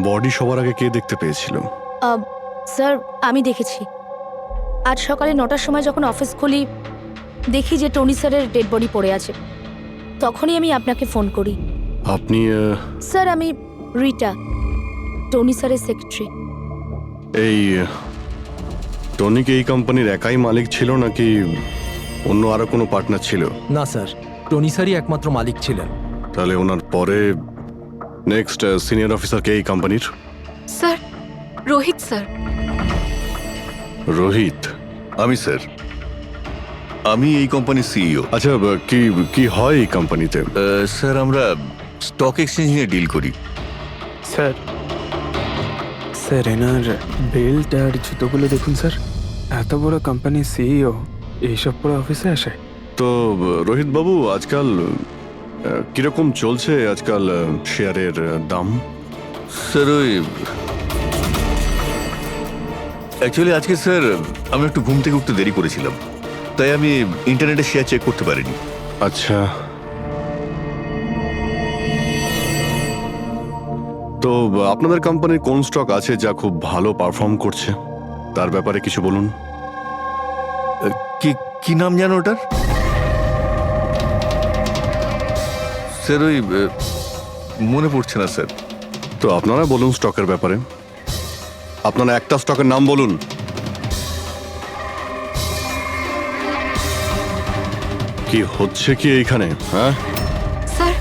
বডি সবার আগে কে দেখতে পেয়েছিল? স্যার আমি দেখেছি। আজ সকালে 9টার সময় যখন অফিস খুলি দেখি যে টনি স্যারের ডেড বডি পড়ে আছে, তখনই আমি আপনাকে ফোন করি। আপনি স্যার আমি রিটা, টনি স্যারের সেক্রেটারি। এই টনিক এই কোম্পানির একাই মালিক ছিল নাকি অন্য আরো কোনো পার্টনার ছিল? না স্যার, টনি স্যারই একমাত্র মালিক ছিলেন। তাহলে ওনার পরে নেক্সট সিনিয়র অফিসার কে এই কোম্পানির? Sir Rohit sir. রোহিত? আমি স্যার, আমি এই কোম্পানির সিইও। আচ্ছা, কি কি হয় এই কোম্পানিতে? স্যার আমরা স্টক এক্সচেঞ্জ নিয়ে ডিল করি। স্যার স্যার এনার বেল্ট আর জুতোগুলো দেখুন স্যার। এত বড় কোম্পানির সিইও এইসব পরে অফিসে আসে? তো রোহিত বাবু, আজকাল কিরকম চলছে আজকাল শেয়ারের দাম? স্যার ওই অ্যাকচুয়ালি আজকে স্যার আমি একটু ঘুম থেকে উঠতে দেরি করেছিলাম, তাই আমি ইন্টারনেটে শেয়ার চেক করতে পারিনি। আচ্ছা, তো আপনাদের কোম্পানির কোন স্টক আছে যা খুব ভালো পারফর্ম করছে? তার ব্যাপারে কিছু বলুন। কি কি নাম জানো ওটার? স্যার ওই মনে পড়ছে না স্যার। তো আপনারা বলুন স্টকের ব্যাপারে। আপনারা একটা স্টকের নাম বলুন। কি হচ্ছে কি এইখানে? হ্যাঁ স্যার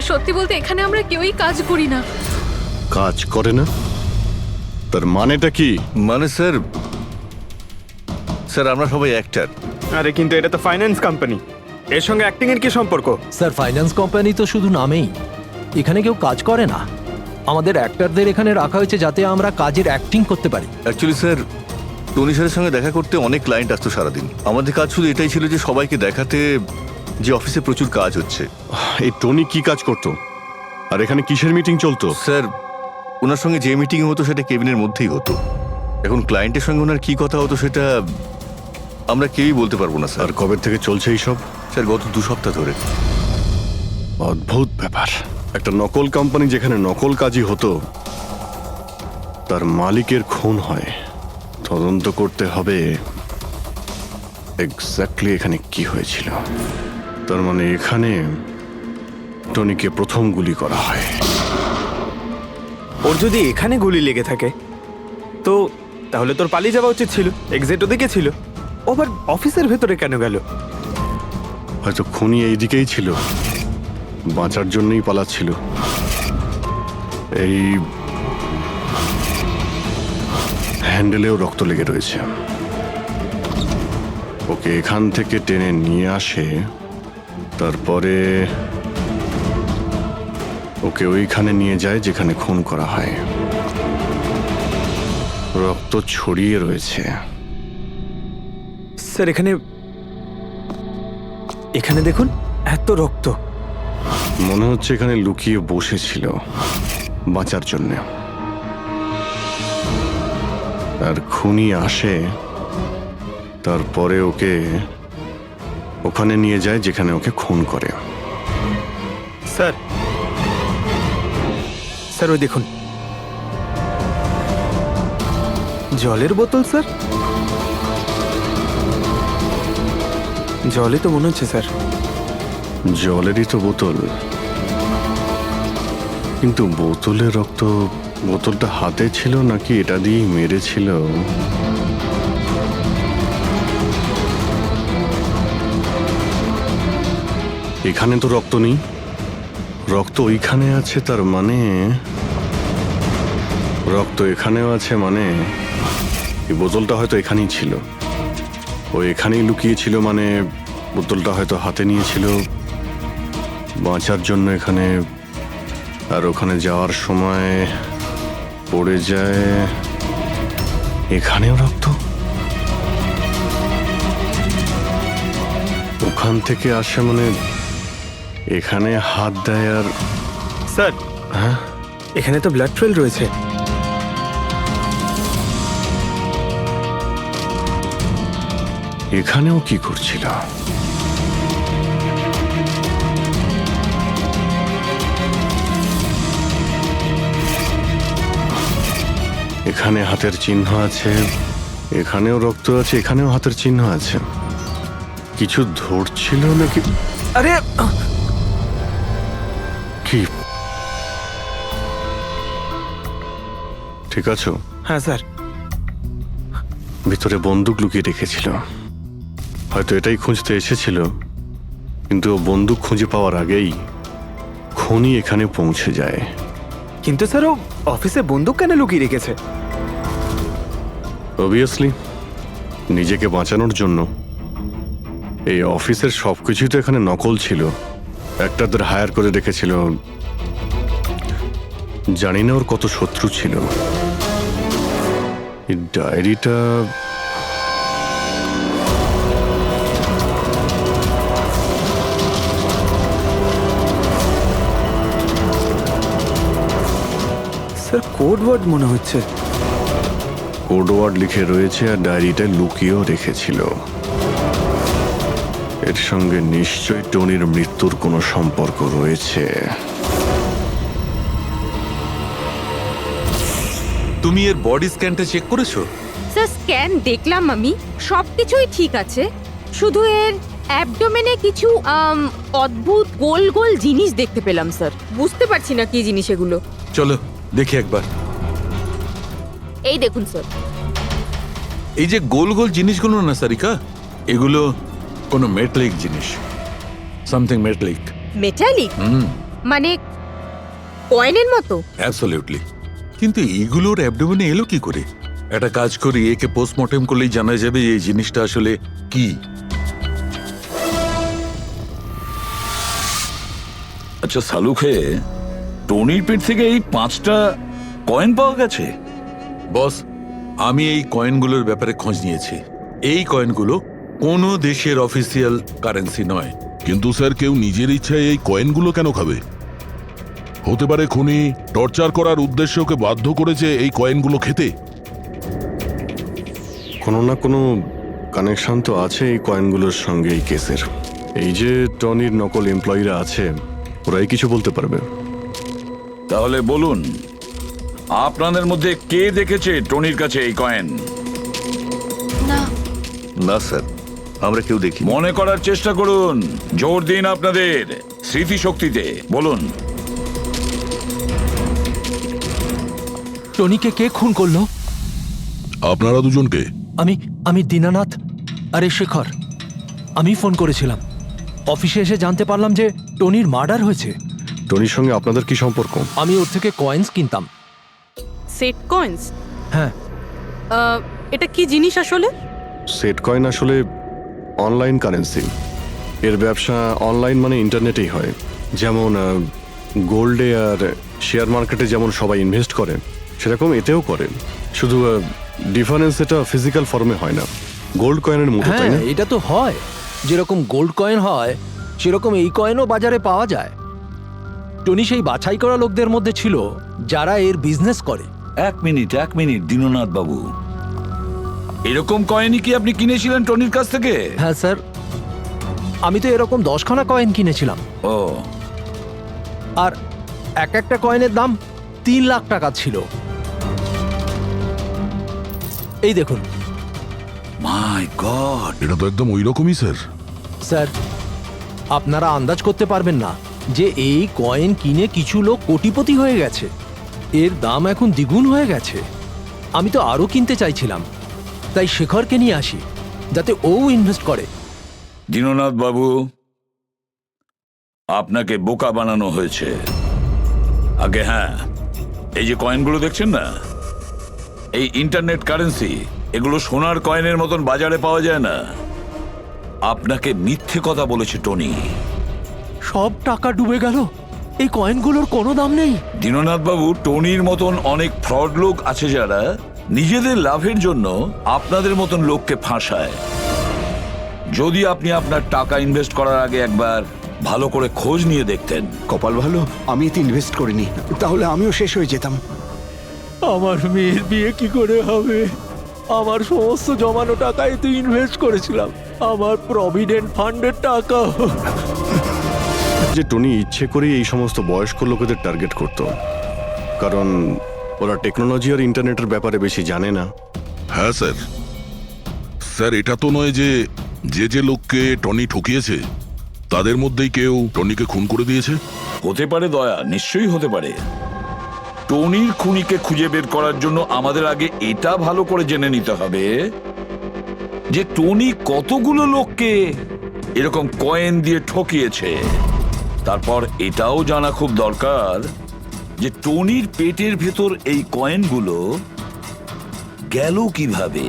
সত্যি বলতে এখানে আমরা কেউই কাজ করি না। কাজ করে না? তার মানেটা কি? মানে স্যার, স্যার আমরা সবাই অ্যাক্টর। আরে কিন্তু এটা তো ফাইন্যান্স কোম্পানি, এর সঙ্গে অ্যাক্টিং এর কি সম্পর্ক? স্যার ফাইন্যান্স কোম্পানি তো শুধু নামেই, এখানে কেউ কাজ করে না। আমাদের অ্যাক্টরদের এখানে রাখা হয়েছে যাতে আমরা কাজের অ্যাক্টিং করতে পারি। অ্যাকচুয়ালি স্যার টনি স্যারের সঙ্গে দেখা করতে অনেক ক্লায়েন্ট আসতো সারাদিন। আমাদের কাজ শুধু এটাই ছিল যে সবাইকে দেখাতে যে অফিসে প্রচুর কাজ হচ্ছে। এই টনি কি কাজ করতো আর এখানে কিসের মিটিং চলতো? স্যার ওনার সঙ্গে যে মিটিং হতো সেটা কেবিনের মধ্যেই হতো। এখন ক্লায়েন্টের সঙ্গে ওনার কি কথা হতো সেটা আমরা কেউই বলতে পারবো না স্যার। আর কবে থেকে চলছে এইসব? স্যার গত 2 সপ্তাহ ধরে। অদ্ভুত ব্যাপার। একটা নকল কোম্পানি যেখানে নকল কাজই হতো, তার মালিকের খুন হয়। তদন্ত করতে হবে এক্স্যাক্টলি এখানে কি হয়েছিল। তার মানে এখানে টনিকে প্রথম গুলি করা হয়। ওর যদি এখানে গুলি লেগে থাকে তো তাহলে তোর পালিয়ে যাওয়া উচিত ছিল। এক্সিট ওদিকে ছিল, ও আবার অফিসের ভেতরে কেন গেল? হয়তো খুনি এইদিকেই ছিল, বাঁচার জন্যই পালাচ্ছিল। এই হ্যান্ডেলেও রক্ত লেগে রয়েছে। ওকে এখান থেকে টেনে নিয়ে আসে, তারপরে ওকে ওইখানে নিয়ে যায় যেখানে খুন করা হয়। রক্ত ছড়িয়ে রয়েছে। স্যার এখানে এখানে দেখুন, এত রক্ত। মনে হচ্ছে এখানে লুকিয়ে বসেছিল বাঁচার জন্য। আর খুনি আসে, তারপরে ওকে ওখানে নিয়ে যায় যেখানে ওকে খুন করে। স্যার, স্যার ওই দেখুন, জলের বোতল স্যার, জলে তো মনে হচ্ছে স্যার। জলেরই তো বোতল, কিন্তু বোতলের রক্ত, বোতলটা হাতে ছিল নাকি এটা দিয়েই মেরেছিল? এখানে তো রক্ত নেই, রক্ত ওইখানে আছে, তার মানে রক্ত এখানেও আছে, মানে এই বোতলটা হয়তো এখানেই ছিল, ও এখানেই লুকিয়েছিল, মানে বোতলটা হয়তো হাতে নিয়েছিল বাঁচার জন্য এখানে, আর ওখানে যাওয়ার সময় পড়ে যায়। এখানেও রক্ত, ওখান থেকে আসে, মানে এখানে হাত দেয়। আর স্যার, হ্যাঁ, এখানে তো ব্লাড ট্রেল রয়েছে। এখানেও কি করছিল? এখানে হাতের চিহ্ন আছে, এখানেও রক্ত আছে, এখানেও হাতের চিহ্ন আছে। কিছু ধরছিল নাকি? আরে কি ঠিক আছো? হ্যাঁ স্যার। ভিতরে বন্দুক লুকিয়ে রেখেছিল, হয়তো এটাই খুঁজতে এসেছিল, কিন্তু ও বন্দুক খুঁজে পাওয়ার আগেই খুনি এখানে পৌঁছে যায়। কিন্তু স্যার ও অফিসে বন্দুক কেন লুকিয়ে রেখেছে? অবভিয়াসলি নিজেকে বাঁচানোর জন্য। এই অফিসের সবকিছুই তো এখানে নকল ছিল, একটাদের হায়ার করে রেখেছিল। জানি না ওর কত শত্রু ছিল। এই ডায়েরিটা স্যার কোড ওয়ার্ড মনে হচ্ছে। কোড ওয়ার্ড লিখে রয়েছে, আর ডায়েরিটা লুকিয়েও রেখেছিল। এর সঙ্গে নিশ্চয়ই টনির মৃত্যুর কোনো সম্পর্ক রয়েছে। তুমি এর বডি স্ক্যানটা চেক করেছো? স্যার স্ক্যান দেখলাম আমি, সবকিছুই ঠিক আছে, শুধু এর অ্যাবডোমেনে কিছু অদ্ভুত গোল গোল জিনিস দেখতে পেলাম স্যার। বুঝতে পারছি না কি জিনিস এগুলো। চলো দেখি একবার। এই দেখুন স্যার, এই যে গোল গোল জিনিসগুলো না সারিকা, এগুলো কোনো মেটালিক জিনিস, সামথিং মেটালিক। মেটালিক? মানে কয়েনের মতো? অ্যাবসলিউটলি। কিন্তু এইগুলোর অ্যাবডোমেনে এলো কি করে? একটা কাজ করি, একে পোস্টমর্টেম করলেই জানা যাবে এই জিনিসটা আসলে কি। আচ্ছা সালুখে, টনির পেট থেকে এই 5টা কয়েন পাওয়া গেছে? বস, আমি এই কয়েনগুলোর ব্যাপারে খোঁজ নিয়েছি। এই কয়েনগুলো কোনো দেশের অফিসিয়াল কারেন্সি নয়। কিন্তু স্যার, কেউ নিজের ইচ্ছায় এই কয়েনগুলো কেন খাবে? হতে পারে খুনি টর্চার করার উদ্দেশ্যে ওকে বাধ্য করেছে এই কয়েনগুলো খেতে। কোনো না কোনো কানেকশন তো আছে এই কয়েনগুলোর সঙ্গে এই কেসের। এই যে টনির নকল এমপ্লয়িরা আছে, ওরাই কিছু বলতে পারবে। তাহলে বলুন, আপনাদের মধ্যে কে দেখেছে টনির কাছে এই কয়েন? না স্যার, আমরা কেউ দেখি। মনে করার চেষ্টা করুন, জোর দিন আপনাদের স্মৃতিশক্তিতে। বলুন। টনিকে কে খুন করলো? আপনারা দুজনকে? আমি দীনানাথ, আরে শেখর। আমি ফোন করেছিলাম, অফিসে এসে জানতে পারলাম যে টনির মার্ডার হয়েছে। টনির সঙ্গে আপনাদের কি সম্পর্ক? আমি ওর থেকে কয়েন্স কিনতাম। Set coins? হ্যাঁ। এটা কি জিনিস আসলে? সেট কয়েন আসলে অনলাইন কারেন্সি। এর ব্যবসা অনলাইন, মানে ইন্টারনেটেই হয়। যেমন গোল্ডে আর শেয়ার মার্কেটে যেমন সবাই ইনভেস্ট করে, সেরকম এতেও করে। শুধু ডিফারেন্স এটা ফিজিক্যাল ফর্মে হয় না, গোল্ড কয়েনের মতো, তাই না? হ্যাঁ, এটা তো হয়। যেরকম গোল্ড কয়েন হয় সেরকম এই কয়েনও বাজারে পাওয়া যায়। টনি সেই বাছাই করা লোকদের মধ্যে ছিল যারা এর বিজনেস করে। এক মিনিট দীননাথ বাবু, এরকম কয়েনই কি আপনি কিনেছিলেন টনির কাছ থেকে? হ্যাঁ স্যার, আমি তো এরকম 10খানা কয়েন কিনেছিলাম। ও, আর এক একটা কয়েনের দাম 3 লাখ টাকা ছিল। এই দেখুন মাই গড, এটা তো একদম ওই রকমই স্যার। স্যার, আপনারা আন্দাজ করতে পারবেন না যে এই কয়েন কিনে কিছু লোক কোটিপতি হয়ে গেছে। এর দাম এখন দ্বিগুণ হয়ে গেছে। আমি তো আরো কিনতে চাইছিলাম, তাই শেখরকে নিয়ে আসি যাতে ও ইনভেস্ট করে। দীননাথ বাবু, আপনাকে বোকা বানানো হয়েছে। আগে হ্যাঁ, এই যে কয়েনগুলো দেখছেন না, এই ইন্টারনেট কারেন্সি, এগুলো সোনার কয়েনের মতন বাজারে পাওয়া যায় না। আপনাকে মিথ্যে কথা বলেছে টনি। সব টাকা ডুবে গেল, এই কয়েনগুলোর কোনো দাম নেই। দীননাথ বাবু, টনির মতন অনেক ফ্রড লোক আছে যারা নিজেদের লাভের জন্য আপনাদের মতন লোককে ফাঁসায়। যদি আপনি আপনার টাকা ইনভেস্ট করার আগে একবার ভালো করে খোঁজ নিয়ে দেখতেন। কপাল ভালো আমি এতে ইনভেস্ট করিনি, তাহলে আমিও শেষ হয়ে যেতাম। আমার মেয়ের বিয়ে কি করে হবে? আমার সমস্ত জমানো টাকা এতে ইনভেস্ট করেছিলাম, আমার প্রভিডেন্ট ফান্ডের টাকা। যে টনি ইচ্ছে করেই এই সমস্ত বয়স্ক লোকেদের টার্গেট করত, কারণ ওরা টেকনোলজি আর ইন্টারনেটের ব্যাপারে বেশি জানে না। হ্যাঁ স্যার। স্যার, এটা তো নয় যে যে যে লোককে টনি ঠকিয়েছে তাদের মধ্যেই কেউ টনিকে খুন করে দিয়েছে? হতে পারে দয়া, নিশ্চয়ই হতে পারে। টনির খুনিকে খুঁজে বের করার জন্য আমাদের আগে এটা ভালো করে জেনে নিতে হবে যে টনি কতগুলো লোককে এরকম কয়েন দিয়ে ঠকিয়েছে। তারপর এটাও জানা খুব দরকার যে টনির পেটের ভেতর এই কয়েনগুলো গেল কিভাবে।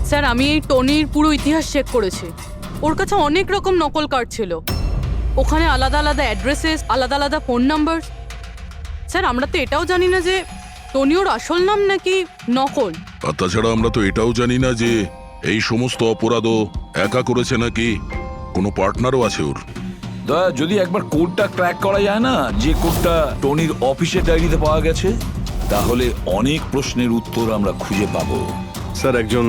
স্যার, আমি এই টনির পুরো ইতিহাস চেক করেছি। ওর কাছে অনেক রকম নকল কার্ড ছিল, ওখানে আলাদা আলাদা অ্যাড্রেসেস, আলাদা আলাদা ফোন নাম্বার। স্যার, আমরা তো এটাও জানি না যে টনি ওর আসল নাম নাকি নকল। আর তাছাড়া আমরা তো এটাও জানি না যে এই সমস্ত অপরাধও একা করেছে নাকি কোনো পার্টনারও আছে ওর। দয়া, যদি একবার কোডটা ক্র্যাক করা যায় না, যে কোডটা টনির অফিসের ডায়েরিতে পাওয়া গেছে, তাহলে অনেক প্রশ্নের উত্তর আমরা খুঁজে পাবো। স্যার, একজন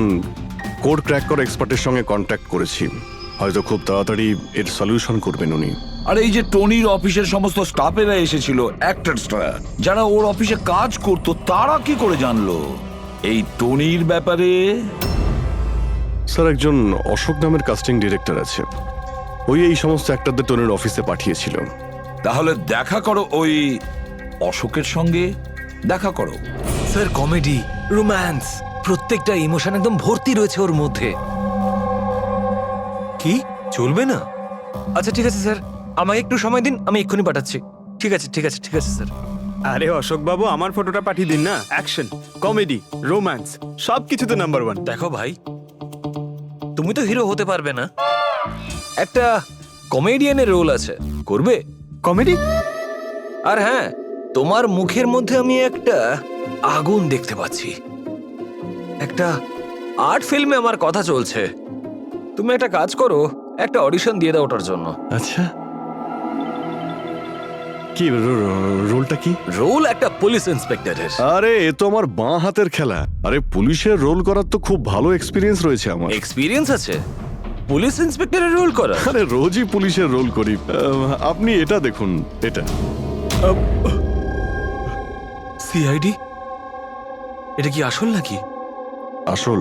কোড ক্র্যাক করা এক্সপার্টের সঙ্গে কন্ট্যাক্ট করেছি, হয়তো খুব তাড়াতাড়ি এর সলিউশন করবেন উনি। আর এই যে টনির অফিসের সমস্ত স্টাফেরা এসেছিল, অ্যাক্টরসরা যারা ওর অফিসে কাজ করতো, তারা কি করে জানলো এই টনির ব্যাপারে? স্যার, একজন অশোক নামের কাস্টিং ডিরেক্টর আছে, ওই এই সমস্ত অ্যাক্টরদের টনির অফিসে পাঠিয়েছিল। তাহলে দেখা করো ওই অশোকের সঙ্গে, দেখা করো। স্যার, কমেডি, রোম্যান্স, প্রত্যেকটা ইমোশন একদম ভর্তি রয়েছে ওর মধ্যে। কি চলবে না? আচ্ছা ঠিক আছে স্যার, আমাকে একটু সময় দিন, আমি এক্ষুনি পাঠাচ্ছি। ঠিক আছে ঠিক আছে ঠিক আছে স্যার। আরে অশোক বাবু, আমার ফটোটা পাঠিয়ে দিন না। অ্যাকশন, কমেডি, রোম্যান্স সব কিছুতে নাম্বার 1। দেখো ভাই, তুমি তো হিরো হতে পারবে না, একটা কমেডিয়ানের রোল আছে, করবে? কমেডি? আর হ্যাঁ, তোমার মুখের মধ্যে আমি একটা আগুন দেখতে পাচ্ছি। একটা আর্ট ফিল্মে আমার কথা চলছে, তুমি একটা কাজ করো, একটা অডিশন দিয়ে দাও ওটার জন্য। আচ্ছা, কি রোলটা কি? রোল একটা পুলিশ ইন্সপেক্টরের। আরে এ তো আমার বাঁ হাতের খেলা। আরে পুলিশের রোল করার তো খুব ভালো এক্সপিরিয়েন্স রয়েছে আমার। এক্সপিরিয়েন্স আছে পুলিশ ইন্সপেক্টরের রোল করা? আরে রোজই পুলিশের রোল করি। আপনি এটা দেখুন, এটা সিআইডি। এটা কি আসল নাকি? আসল।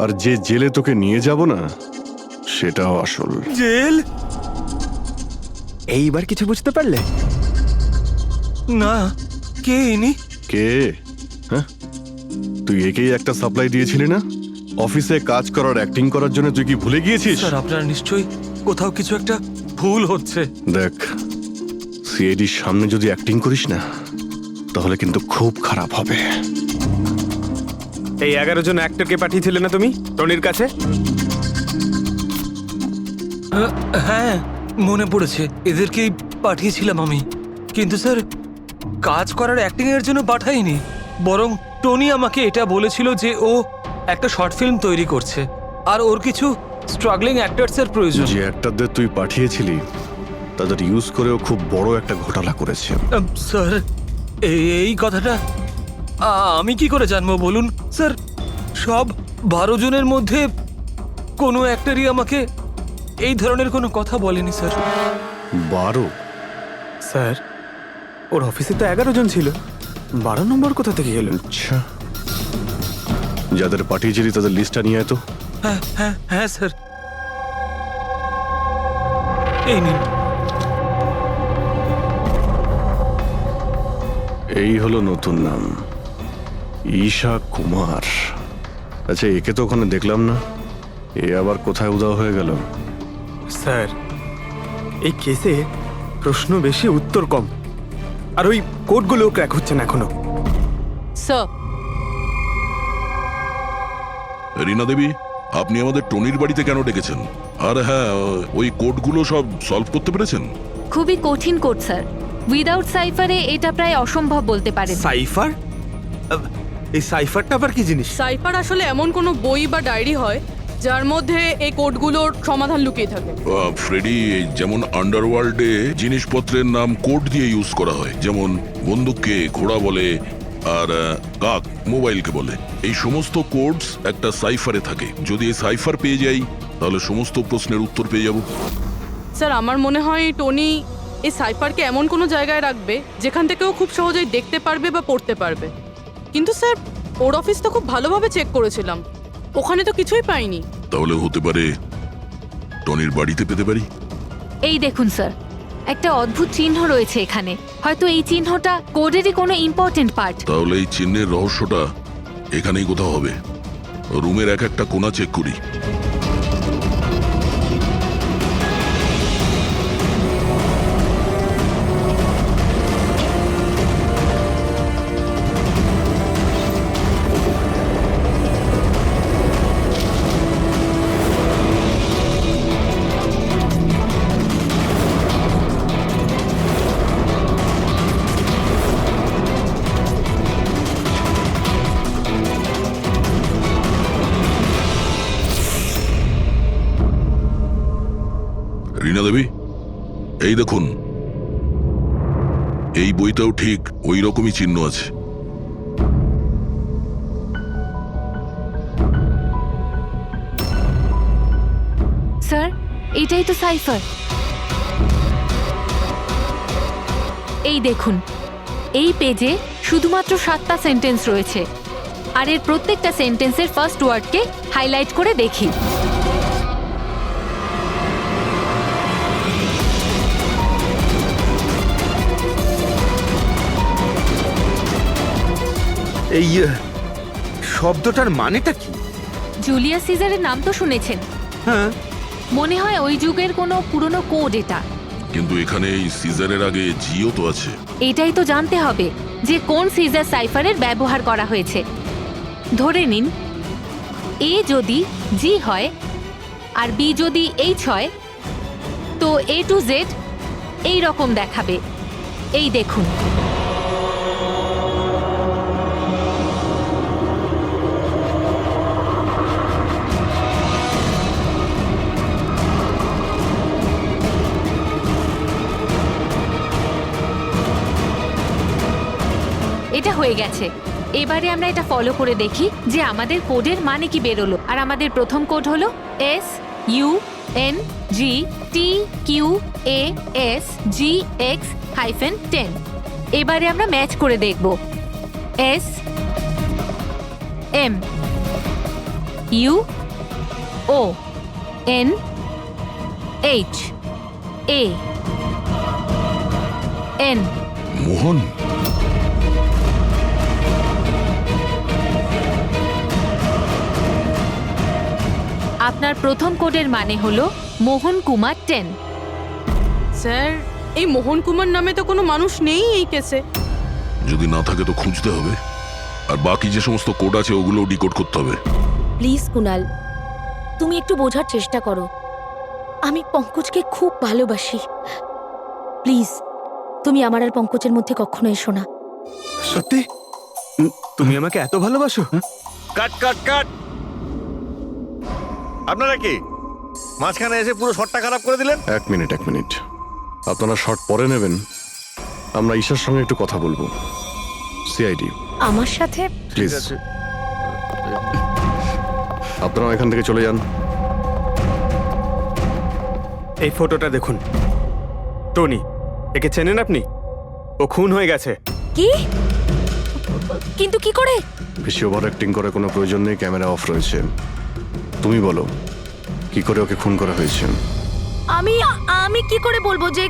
আর যে জেলে তোকে নিয়ে যাব না, সেটাও আসল। জেল? এইবার কিছু বুঝতে পারলে? না, কে ইনি? কে? হ্যাঁ, তুই একেই একটা সাপ্লাই দিয়েছিলি না অফিসে কাজ করার, অ্যাক্টিং করার জন্য? তুই কি ভুলে গিয়েছিস? স্যার, আপনার নিশ্চয়ই কোথাও কিছু একটা ভুল হচ্ছে। দেখ, সিআইডির সামনে যদি অ্যাক্টিং করিস না, তাহলে কিন্তু খুব খারাপ হবে। এই 11 জন অ্যাক্টরকে পাঠিয়েছিলে না তুমি টনির কাছে? হ্যাঁ, মনে পড়েছে, এদেরকেই পাঠিয়েছিলাম আমি। কিন্তু স্যার, কাজ করার অ্যাক্টিং এর জন্য পাঠাইনি, বরং টনি আমাকে এটা বলেছিল যে ও একটা শর্ট ফিল্ম তৈরি করছে আর ওর কিছু স্ট্রাগলিং অ্যাক্টরস এর প্রয়োজন। যে অ্যাক্টরদের তুই পাঠিয়েছিলি তাদের ইউজ করেও খুব বড় একটা ঘোটালা করেছে। স্যার এই কথাটা আমি কি করে জানবো বলুন স্যার? সব 12 জনের মধ্যে কোনো একটারই আমাকে এই ধরনের কোনো কথা বলেনি স্যার। 12? স্যার ওর অফিসে তো 11 জন ছিল, 12 নম্বর কোথা থেকে গেল? আচ্ছা, যাদের পাঠিয়েছিলি তাদের লিস্টটা নিয়ে আয় তো। হ্যাঁ হ্যাঁ হ্যাঁ স্যার, এই নিন। এই হলো নতুন নাম, ঈশা কুমার। আচ্ছা, একে তো ওখানে দেখলাম না, এ আবার কোথায় উধাও হয়ে গেল? স্যার এই কেসে প্রশ্ন বেশি উত্তর কম, আর ওই কোডগুলো ক্র্যাক হচ্ছে না এখনো। স্যার, রীনা দেবী, আপনি আমাদের টনির বাড়িতে কেন ডেকেছেন? আর হ্যাঁ, ওই কোডগুলো সব সলভ করতে পেরেছেন? খুবই কঠিন কোড স্যার। উইদাউট সাইফারে এটা প্রায় অসম্ভব বলতে পারেন। সাইফার? এই সাইফারটা আবার কি জিনিস? সাইফার আসলে এমন কোনো বই বা ডায়েরি হয় যার মধ্যে এই কোডগুলোর সমাধান লুকিয়ে থাকে। ফ্রেডি, যেমন আন্ডারওয়ার্ল্ডে জিনিসপত্রের নাম কোড দিয়ে ইউজ করা হয়, যেমন বন্দুককে ঘোড়া বলে আর কাক মোবাইলকে বলে। এই সমস্ত কোডস একটা সাইফারে থাকে। যদি এই সাইফার পেয়ে যাই তাহলে সমস্ত প্রশ্নের উত্তর পেয়ে যাব। স্যার, আমার মনে হয় টনি এই সাইফারকে এমন কোনো জায়গায় রাখবে যেখান থেকে ও খুব সহজেই দেখতে পারবে বা পড়তে পারবে। কিন্তু স্যার, ওর অফিস তো খুব ভালোভাবে চেক করেছিলাম, ওখানে তো কিছুই পাইনি। তাহলে হতে পারে টনির বাড়িতে পেতে পারি। এই দেখুন স্যার, একটা অদ্ভুত চিহ্ন রয়েছে এখানে। হয়তো এই চিহ্নটা কোডেরই কোনো ইম্পর্টেন্ট পার্ট। তাহলে এই চিহ্নের রহস্যটা এখানেই কোথাও হবে। রুমের এক একটা কোণা চেক করি। রীনা দেবী, এই দেখুন, এই বইটাও ঠিক ওই রকমই চিহ্ন আছে। স্যার, এটাই তো সাইফার। এই দেখুন, এই পেজে শুধুমাত্র 7টা সেন্টেন্স রয়েছে, আর এর প্রত্যেকটা সেন্টেন্সের ফার্স্ট ওয়ার্ডকে হাইলাইট করে দেখি। এই শব্দটার মানেটা কি? জুলিয়াস সিজারের নাম তো শুনেছেন? হ্যাঁ, মনে হয় ওই যুগের কোনো পুরনো কোড এটা। কিন্তু এখানে এই সিজারের আগে জিও তো আছে। এটাই তো জানতে হবে যে কোন সিজার সাইফারের ব্যবহার করা হয়েছে। ধরে নিন, এ যদি জি হয় আর বি যদি এইচ হয়, তো এ টু জেড এই রকম দেখাবে। এই দেখুন, এটা হয়ে গেছে। এবারে আমরা এটা ফলো করে দেখি যে আমাদের কোডের মানে কি বেরোলো। আর আমাদের প্রথম কোড হলো SUNGTQAS-GX-10। এবারে আমরা ম্যাচ করে দেখব। SMUONHAN। মোহন? আপনার প্রথম কোডের মানে হলো মোহন কুমার 10। স্যার, এই মোহন কুমার নামে তো কোনো মানুষ নেই এই কেসে। যদি না থাকে তো খুঁজতে হবে, আর বাকি যে সমস্ত কোড আছে ওগুলো ডিকোড করতে হবে। প্লিজ কুনাল, তুমি একটু বোঝার চেষ্টা করো। আমি পঙ্কজকে খুব ভালোবাসি। প্লিজ, তুমি আমার আর পঙ্কজের মধ্যে কখনো এসো না। সত্যি তুমি আমাকে এত ভালোবাসো? কাট কাট কাট! আপনারা কি মাঝখানে এসে পুরো শটটা খারাপ করে দিলেন? এক মিনিট। আপনারা শর্ট পরে নেবেন, আমরা ঈশার সঙ্গে একটু কথা বলবো। সিআইডি আমার সাথে? প্লিজ আপনারা এখান থেকে চলে যান। এই ফটোটা দেখুন, টনি, একে চেনেন আপনি? ও খুন হয়ে গেছে। কি? কিন্তু কি করে? বেশি ওভার অ্যাক্টিং করার কোনো প্রয়োজন নেই, ক্যামেরা অফ রয়েছে। তুমি বলো কি করে ওকে খুন করা হয়েছে? আমি আমি কি করে বলবো যে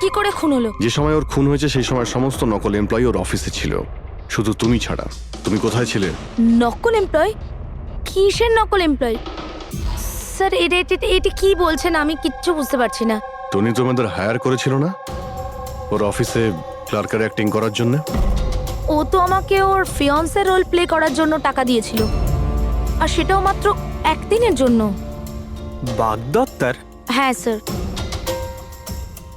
কি করে খুন হলো? যে সময় ওর খুন হয়েছে সেই সময় সমস্ত নকল এমপ্লয়ি ওর অফিসে ছিল, শুধু তুমি ছাড়া। তুমি কোথায় ছিলে? নকল এমপ্লয়? কিসের নকল এমপ্লয়? স্যার এটা কি বলছেন? আমি কিচ্ছু বুঝতে পারছি না। টনি তোমাদের হায়ার করেছিল না ওর অফিসে ক্লার্কের অ্যাক্টিং করার জন্য? ও তো আমাকে ওর ফিয়ান্সের রোল প্লে করার জন্য টাকা দিয়েছিল, আর সেটাও মাত্র একদিনের জন্য। বাগদত্তার? হ্যাঁ স্যার,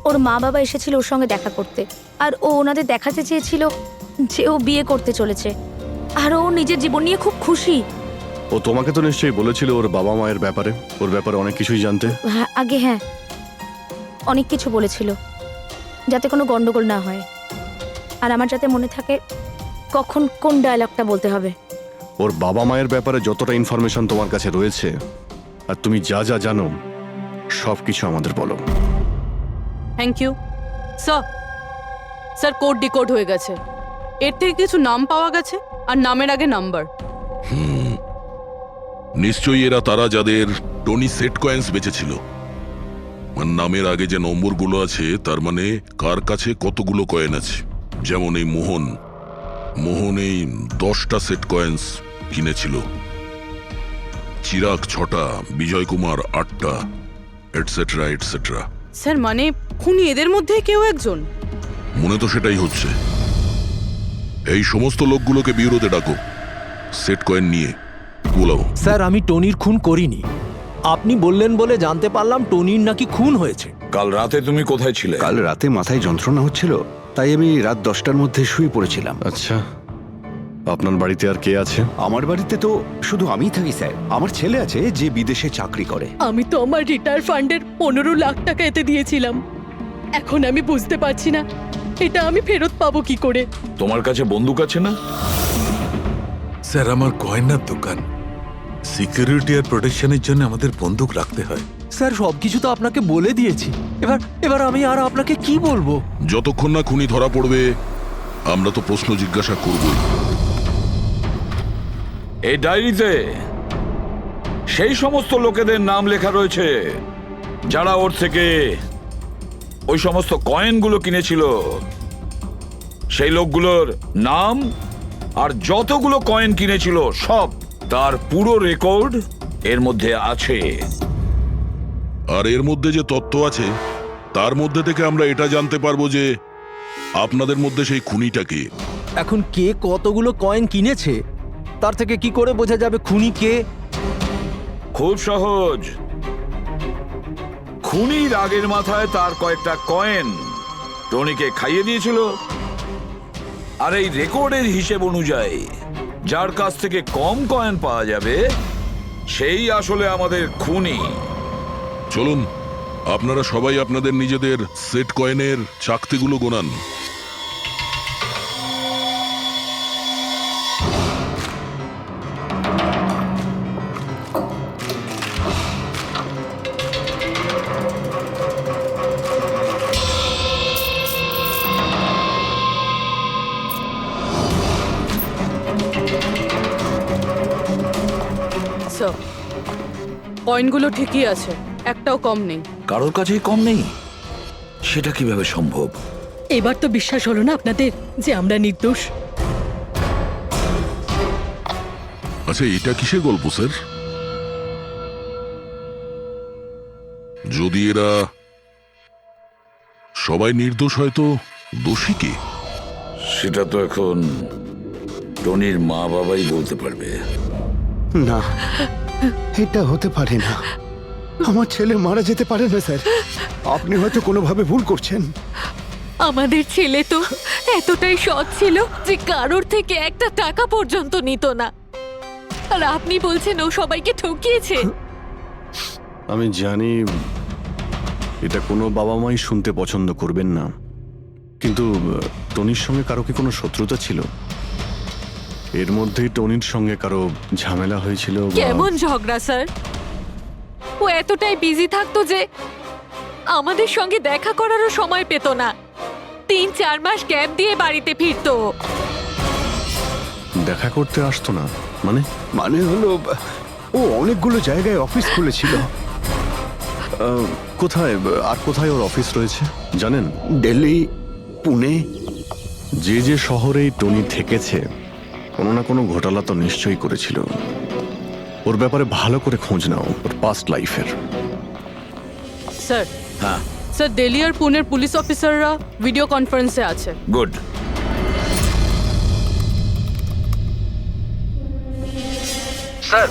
ওর মা বাবা এসেছিল ওর সঙ্গে দেখা করতে, আর ও ওনাদের দেখাতে চেয়েছিল যে ও বিয়ে করতে চলেছে, আর ও নিজের জীবন নিয়ে খুব খুশি। ও তোমাকে তো নিশ্চয়ই বলেছিল ওর বাবা মায়ের ব্যাপারে, ওর ব্যাপারে অনেক কিছুই জানতে। হ্যাঁ আগে, হ্যাঁ অনেক কিছু বলেছিল, যাতে কোনো গন্ডগোল না হয়, আর আমার যাতে মনে থাকে কখন কোন ডায়লগটা বলতে হবে। ওর বাবা মায়ের ব্যাপারে যতটা ইনফরমেশন তোমার কাছে রয়েছে আর তুমি যা যা জানো সব কিছু আমাদের বলো। Thank you sir. Sir code decode হয়ে গেছে, এর থেকে কিছু নাম পাওয়া গেছে, আর নামের আগে নাম্বার। নিশ্চয়ই এরা তারা যাদের টনি সেট কয়েন্স বেঁচেছিল। আর নামের আগে যে নম্বরগুলো আছে তার মানে কার কাছে কতগুলো কয়েন আছে। যেমন এই মোহন এই 10টা সেট কয়েন্স কিনেছিল, চিরাগ 6টা, বিজয় কুমার 8টা, এটসেট্রা এটসেট্রা। স্যার মানে খুনি এদের মধ্যে কেউ একজন? মনে তো সেটাই হচ্ছে। এই সমস্ত লোকগুলোকে বিউরোতে ডাকো, সেট কয়েন নিয়ে বলাও। স্যার আমি টনির খুন করিনি, আপনি বললেন বলে জানতে পারলাম টনির নাকি খুন হয়েছে। কাল রাতে তুমি কোথায় ছিলে? কাল রাতে মাথায় যন্ত্রণা হচ্ছিল, তাই আমি রাত 10টার মধ্যে শুয়ে পড়েছিলাম। আচ্ছা, আপনার বাড়িতে আর কে আছে? আমার বাড়িতে তো শুধু আমিই থাকি স্যার। আমার ছেলে আছে যে বিদেশে চাকরি করে। আমি তো আমার রিটায়ার ফান্ডের 15 লাখ টাকা এতে দিয়েছিলাম, এখন আমি বুঝতে পারছি না এটা আমি ফেরত পাবো কি করে। তোমার কাছে বন্দুক আছে না? স্যার আমার গয়নার দোকান, সিকিউরিটি আর প্রোটেকশনের জন্য আমাদের বন্দুক রাখতে হয়। স্যার সবকিছু তো আপনাকে বলে দিয়েছি, এবার আমি আর আপনাকে কি বলবো? যতক্ষণ না খুনি ধরা পড়বে আমরা তো প্রশ্ন জিজ্ঞাসা করবই। এই ডায়েরিতে সেই সমস্ত লোকেদের নাম লেখা রয়েছে যারা ওর থেকে ওই সমস্ত কয়েনগুলো কিনেছিল। সেই লোকগুলোর নাম আর যতগুলো কয়েন কিনেছিল সব, তার পুরো রেকর্ড এর মধ্যে আছে। আর এর মধ্যে যে তথ্য আছে তার মধ্যে থেকে আমরা এটা জানতে পারবো যে আপনাদের মধ্যে সেই খুনিটা কে। এখন কে কতগুলো কয়েন কিনেছে তার থেকে কি করে বোঝা যাবে খুনি কে? খুব সহজ। খুনি রাগের মাথায় তার কয়েকটা কয়েন টনিকে খাইয়ে দিয়েছিল, আর এই রেকর্ডের হিসেব অনুযায়ী যার কাছ থেকে কম কয়েন পাওয়া যাবে সেই আসলে আমাদের খুনি। চলুন আপনারা সবাই আপনাদের নিজেদের সেট কয়েনের চাকতিগুলো গোনান। স্যার কয়েনগুলো ঠিকই আছে, একটাও কম নেই। কারোর কাছেই কম নেই? সেটা কিভাবে সম্ভব? এবার তো বিশ্বাস হলো না আপনাদের যে আমরা নির্দোষ? আচ্ছা এটা কিসের গল্প স্যার? যদি এরা সবাই নির্দোষ হয় তো দোষী কে? সেটা তো এখন টনির মা বাবাই বলতে পারবে। না, এটা হতে পারে না। আমার ছেলে মারা যেতে পারে না স্যার। আপনি হয়তো কোনোভাবে ভুল করছেন। আমাদের ছেলে তো এতটাই সৎ ছিল যে কারোর থেকে একটা টাকা পর্যন্ত নিত না, আর আপনি বলছেন ও সবাইকে ঠকিয়েছে। আমি জানি এটা কোনো বাবা মাই শুনতে পছন্দ করবেন না, কিন্তু টনির সঙ্গে কারো কি কোনো শত্রুতা ছিল? এর মধ্যেই টনির সঙ্গে কারো ঝামেলা হয়েছিল বা- কেমন ঝগড়া স্যার? ও এতটাই বিজি থাকতো যে আমাদের সঙ্গে দেখা করারও সময় পেত না। 3-4 মাস গ্যাপ দিয়ে বাড়িতে ফিরতো। দেখা করতে আসতো না মানে? মানে হলো ও অনেকগুলো জায়গায় অফিস খুলেছিল। কোথায় আর কোথায় ওর অফিস রয়েছে জানেন? দিল্লি, পুনে। যে যে শহরেই টনি থেকেছে কোনো না কোনো ঘোটালা তো নিশ্চয়ই করেছিল। ওর ব্যাপারে ভালো করে খোঁজ নাও, ওর পাস্ট লাইফের। স্যার, হ্যাঁ স্যার দিল্লি আর পুনের পুলিশ অফিসাররা ভিডিও কনফারেন্সে আছে। গুড। স্যার,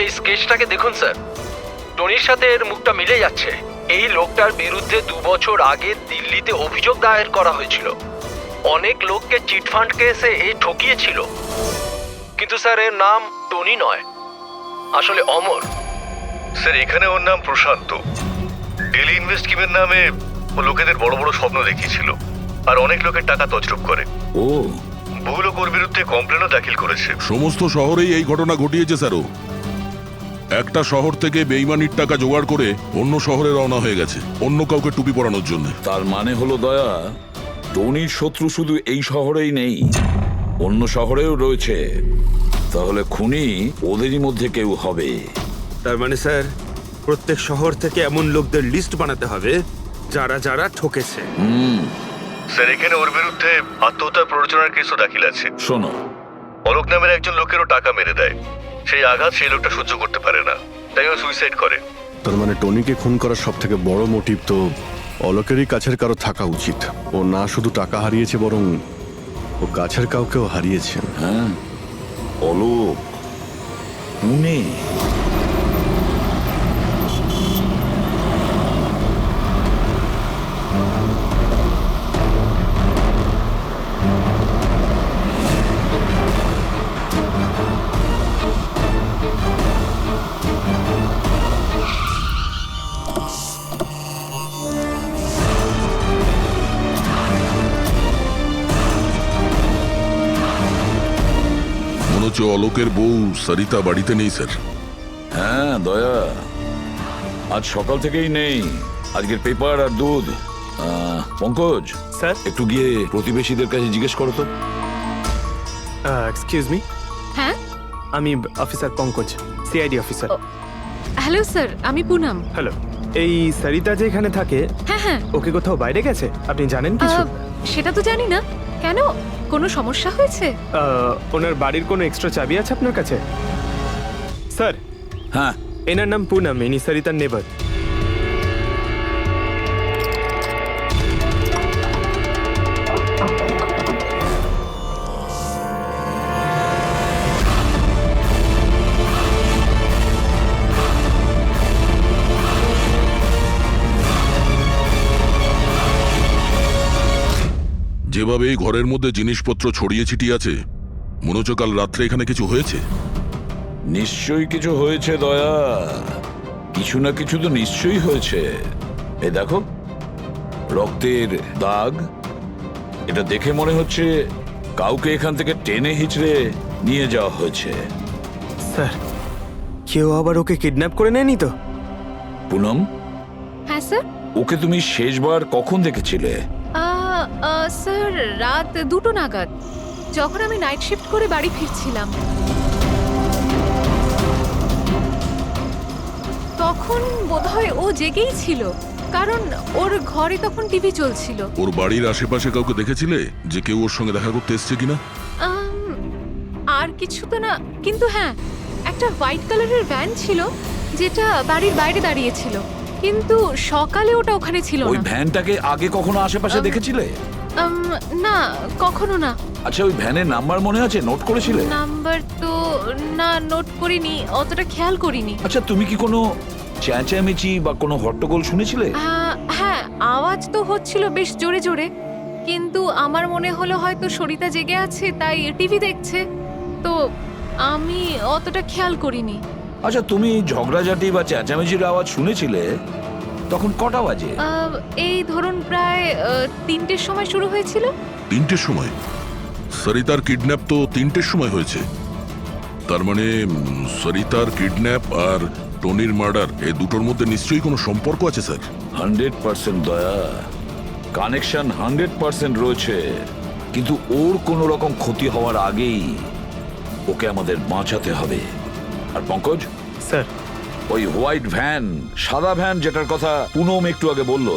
এই স্কেচটাকে দেখুন স্যার। টনির সাথে এর মুখটা মিলে যাচ্ছে। এই লোকটার বিরুদ্ধে 2 বছর আগে দিল্লিতে অভিযোগ দায়ের করা হয়েছিল। অনেক লোককে চিটফান্ড কেসে এই ঠকিয়েছিল। কিন্তু স্যার এর নাম টনি নয়, আসলে অমর। স্যার এখানে ওর নাম প্রশান্ত। ডেলি ইনভেস্ট স্কিমের নামে ও লোকেদের বড় বড় স্বপ্ন দেখিয়েছিল আর অনেক লোকের টাকা তছরূপ করে। ও ভুল ওর বিরুদ্ধে কমপ্লেনও দাখিল করেছে। সমস্ত শহরেই এই ঘটনা ঘটিয়েছে স্যারও। একটা শহর থেকে বেইমানির টাকা জোগাড় করে অন্য শহরে রওনা হয়ে গেছে অন্য কাউকে টুপি পরানোর জন্য। তার মানে হলো দয়া, টনির শত্রু শুধু এই শহরেই নেই, অন্য শহরেও রয়েছে। তাহলে খুনি ওদেরই মধ্যে কেউ হবে। তার মানে স্যার প্রত্যেক শহর থেকে এমন লোকদের লিস্ট বানাতে হবে যারা যারা ঠকেছে। স্যার এখানে ওর বিরুদ্ধে আত্মহত্যার প্ররোচনার কেসও দাখিল আছে। শোনো, অলোক নামের একজন লোকেরও টাকা মেরে দেয়। সেই আঘাত সেই লোকটা সহ্য করতে পারে না, তাই ও সুইসাইড করে। তার মানে টনিকে খুন করার সব থেকে বড় মোটিভ তো অলোকেরই কাছের কারো থাকা উচিত। ও না শুধু টাকা হারিয়েছে, বরং ও কাছের কাউকেও হারিয়েছে। হ্যাঁ, অলোক, পুনে। মনে হচ্ছে অলোকের বউ সরিতা বাড়িতে নেই স্যার। হ্যাঁ দয়া, আজ সকাল থেকেই নেই। আজকের পেপার আর দুধ। পঙ্কজ স্যার, একটু গিয়ে প্রতিবেশীদের কাছে জিজ্ঞেস করো তো। Excuse me. হ্যাঁ, আমি officer Pankaj, CID officer. Hello sir, আমি পুনম। হ্যালো। এই সরিতা যে এখানে থাকে, হ্যাঁ হ্যাঁ, ওকে কোথাও বাইরে গেছে? আপনি জানেন কিছু? সেটা তো জানি না। কেন, কোনো সমস্যা হয়েছে? ওনার বাড়ির কোনো এক্সট্রা চাবি আছে আপনার কাছে? স্যার, হ্যাঁ, এনার নাম পুনম, ইনি সরিতার নেবার। যেভাবে এই ঘরের মধ্যে জিনিসপত্র ছড়িয়ে ছিটিয়ে আছে, মনে হচ্ছে কাল রাত্রে এখানে কিছু হয়েছে। নিশ্চয়ই কিছু হয়েছে দয়া, কিছু না কিছু তো নিশ্চয়ই হয়েছে। এই দেখো, রক্তের দাগ। এটা দেখে মনে হচ্ছে কাউকে এখান থেকে টেনে হিচড়ে নিয়ে যাওয়া হয়েছে। স্যার, কেউ আবার ওকে কিডন্যাপ করে নেয়নি তো? পুনম, হ্যাঁ স্যার। ওকে তুমি শেষবার কখন দেখেছিলে? স্যার, রাত 2টো নাগাদ, যখন আমি নাইট শিফট করে বাড়ি ফিরছিলাম। তখন বোধহয় ও জেগেই ছিল, কারণ ওর ঘরে তখন টিভি চলছিল। ওর বাড়ির আশেপাশে কাউকে দেখেছিলে যে কেউ ওর সঙ্গে দেখা করতে এসছে কিনা? আর কিছু তো না, কিন্তু হ্যাঁ, একটা হোয়াইট কালারের ভ্যান ছিল যেটা বাড়ির বাইরে দাঁড়িয়েছিল, কিন্তু সকালে ওটা ওখানে ছিল ওই না। ভ্যানটাকে আগে কখনো আশেপাশে দেখেছিলে? না, কখনো না। আচ্ছা, ওই ভ্যানের নাম্বার মনে আছে? নোট করেছিলে? নাম্বার তো না, নোট করিনি, অতটা খেয়াল করিনি। আচ্ছা, তুমি কি কোনো চেঁচামেচি বা কোনো হট্টগোল শুনেছিলে? হ্যাঁ, আওয়াজ তো হচ্ছিল বেশ জোরে জোরে, কিন্তু আমার মনে হলো হয়তো সরিতা জেগে আছে তাই টিভি দেখছে, তো আমি অতটা খেয়াল করিনি। আচ্ছা, তুমি ঝগড়াঝাটি বা চেঁচামেচির আওয়াজ শুনেছিলে তখন কটা বাজে? এই ধরুন প্রায় 3টের সময় শুরু হয়েছিল। 3টের সময়? সরিতার কিডন্যাপ তো 3টের সময় হয়েছে। তার মানে সরিতার কিডন্যাপ আর টনির মার্ডার এই দুটোর মধ্যে নিশ্চয়ই কোনো সম্পর্ক আছে স্যার। 100% দয়া, কানেকশন 100% রয়েছে, কিন্তু ওর কোনো রকম ক্ষতি হওয়ার আগেই ওকে আমাদের বাঁচাতে হবে। আর পঙ্কজ স্যার, ওই হোয়াইট ভ্যান, সাদা ভ্যান যেটার কথা পুনম একটু আগে বলল,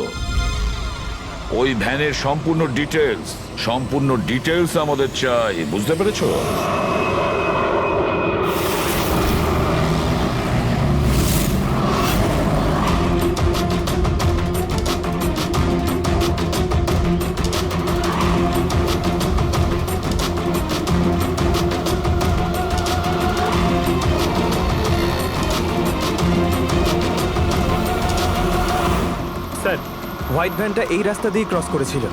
ওই ভ্যানের সম্পূর্ণ ডিটেলস আমাদের চাই, বুঝতে পেরেছো? স্যার, হোয়াইট ভ্যানটা এই রাস্তা দিয়ে ক্রস করেছিল।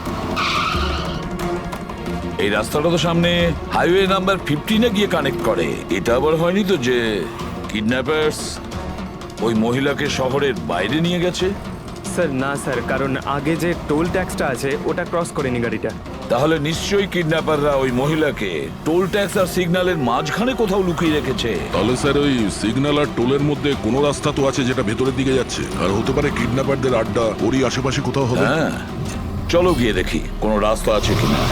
এই রাস্তাটা তো সামনে হাইওয়ে নাম্বার 15-এ গিয়ে কানেক্ট করে। এটা আবার হয়নি তো যে কিডন্যাপার্স ওই মহিলাকে শহরের বাইরে নিয়ে গেছে? স্যার না স্যার, কারণ আগে যে টোল ট্যাক্সটা আছে ওটা ক্রস করেনি গাড়িটা। তাহলে নিশ্চয়ই কিডন্যাপাররা ওই মহিলাকে টোল ট্যাক্স আর সিগন্যালের মাঝখানে কোথাও লুকিয়ে রেখেছে। তাহলে স্যার ওই সিগন্যাল আর টোলের মধ্যে কোনো রাস্তা তো আছে যেটা ভেতরের দিকে যাচ্ছে, আর হতে পারে কিডন্যাপারদের আড্ডা ওরই আশেপাশে কোথাও হবে। হ্যাঁ, চলো গিয়ে দেখি কোনো রাস্তা আছে কিনা।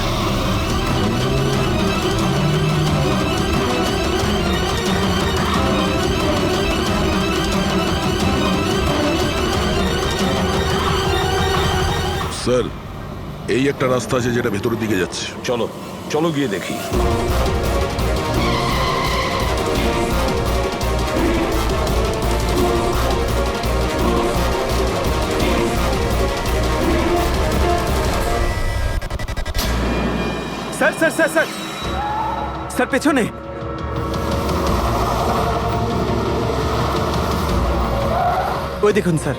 স্যার, এই একটা রাস্তা আছে যেটা ভেতরের দিকে যাচ্ছে। চলো চলো গিয়ে দেখি। Sir sir sir sir sir, পেছনে। ওই দেখুন স্যার।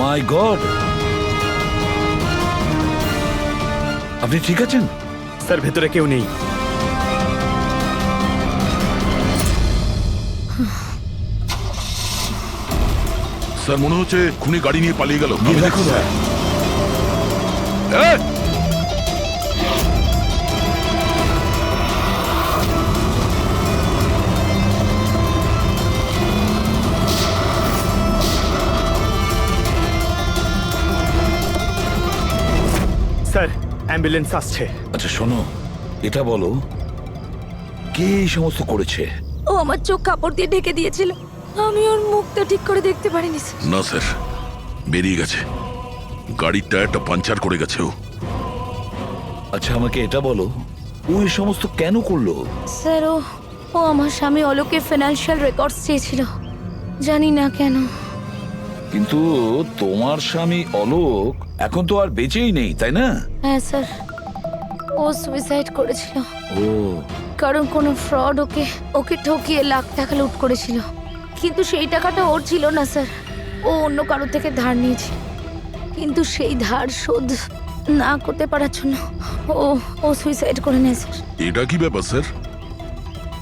মাই গড, আপনি ঠিক আছেন? স্যার, ভেতরে কেউ নেই। স্যার, মনে হচ্ছে খুনি গাড়ি নিয়ে পালিয়ে গেল। দেখো স্যার। স্যার, অ্যাম্বুলেন্স আসছে। আচ্ছা শোনো, এটা বলো কে এই সমস্ত করেছে? ও আমার চোখ কাপড় দিয়ে ঢেকে দিয়েছিল, আমি ওর মুখটা ঠিক করে দেখতে পারিনি স্যার। না স্যার, বেরিয়ে গেছে, গাড়ির টায়ারটা পাঞ্চার করে গেছে ও। আচ্ছা আমাকে এটা বলো, ও এই সমস্ত কেন করলো? স্যার, ও আমার স্বামী অলোকের ফিনান্সিয়াল রেকর্ডস চেয়েছিল, জানি না কেন। কিন্তু তোমার স্বামী অলোক এখন তো আর বেঁচেই নেই, তাই না? হ্যাঁ স্যার, ও সুইসাইড করেছিল। ও, কারণ কোনো ফ্রড ওকে ঠকিয়ে লাখ টাকা লুট করেছিল, কিন্তু সেই টাকাটা ওর ছিল না স্যার, ও অন্য কারো থেকে ধার নিয়েছিল, কিন্তু সেই ধার শোধ না করতে পারার জন্য ও সুইসাইড করে নেয় স্যার। এটা কি ব্যাপার স্যার?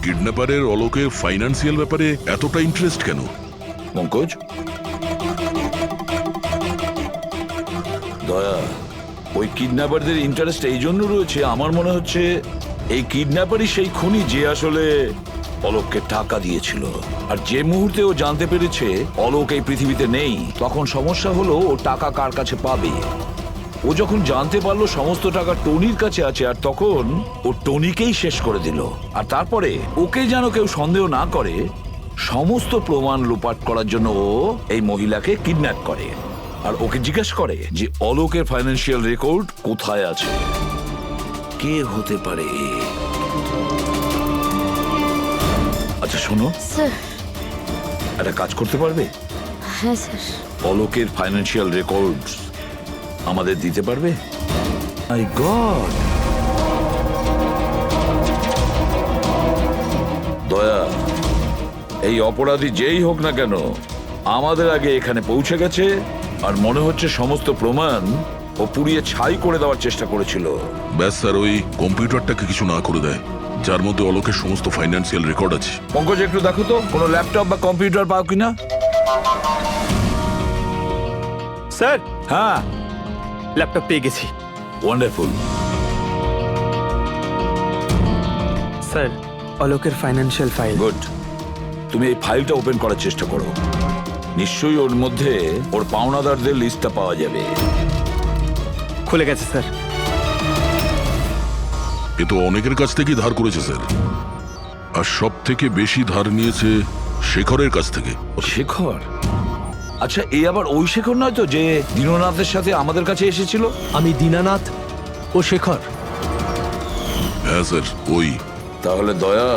কিডন্যাপারের অলোকের ফাইন্যান্সিয়াল ব্যাপারে এতটা ইন্টারেস্ট কেন? পঙ্কজ, দয়া, ওই কিডন্যাপারদের ইন্টারেস্ট এই জন্য রয়েছে, আমার মনে হচ্ছে এই কিডন্যাপারই সেই খুনি যে আসলে অলোককে টাকা দিয়েছিল। আর যে মুহূর্তে ও জানতে পেরেছে অলোক এই পৃথিবীতে নেই, তখন সমস্যা হলো ও টাকা কার কাছে পাবে। ও যখন জানতে পারলো সমস্ত টাকা টনির কাছে আছে, আর তখন ও টনিকেই শেষ করে দিল। আর তারপরে ওকে যেন কেউ সন্দেহ না করে, সমস্ত প্রমাণ লোপাট করার জন্য ও এই মহিলাকে কিডন্যাপ করে আর ওকে জিজ্ঞেস করে যে অলোকের ফাইন্যান্সিয়াল রেকর্ড কোথায় আছে। কে হতে পারে? আচ্ছা শোনো, স্যার, একটা কাজ করতে পারবে? হ্যাঁ স্যার। অলোকের ফাইন্যান্সিয়াল রেকর্ডস আমাদের দিতে পারবে? মাই গড! দয়া, এই অপরাধী যেই হোক না কেন আমাদের আগে এখানে পৌঁছে গেছে, আর মনে হচ্ছে সমস্ত প্রমাণ ও পুড়িয়ে ছাই করে দেওয়ার চেষ্টা করেছিল। ব্যাস স্যার, ওই কম্পিউটারটাকে কিছু না করে দেয় যার মধ্যে অলোকের সমস্ত ফাইন্যান্সিয়াল রেকর্ড আছে। পঙ্কজ, একটু দেখো তো কোনো ল্যাপটপ বা কম্পিউটার পাও কিনা। স্যার, হ্যাঁ, ল্যাপটপ পেয়ে গেছি। ওয়ান্ডারফুল। স্যার, অলোকের ফাইন্যান্সিয়াল ফাইল। গুড। তুমি এই ফাইলটা ওপেন করার চেষ্টা করো। নিশ্চয়ই ওর মধ্যে ওর পাওনাদারদের লিস্টটা পাওয়া যাবে। খুলে গেছে স্যার। এ তো অনেকের কাছ থেকেই ধার করেছে স্যার, আর সব থেকে বেশি ধার নিয়েছে শেখরের কাছ থেকে। শেখর? আচ্ছা, এই আবার ওই শেখর নয় তো যে দীননাথের সাথে আমাদের কাছে এসেছিল? আমি দীনানাথ ও শেখর। হ্যাঁ স্যার, ওই। তাহলে দয়া,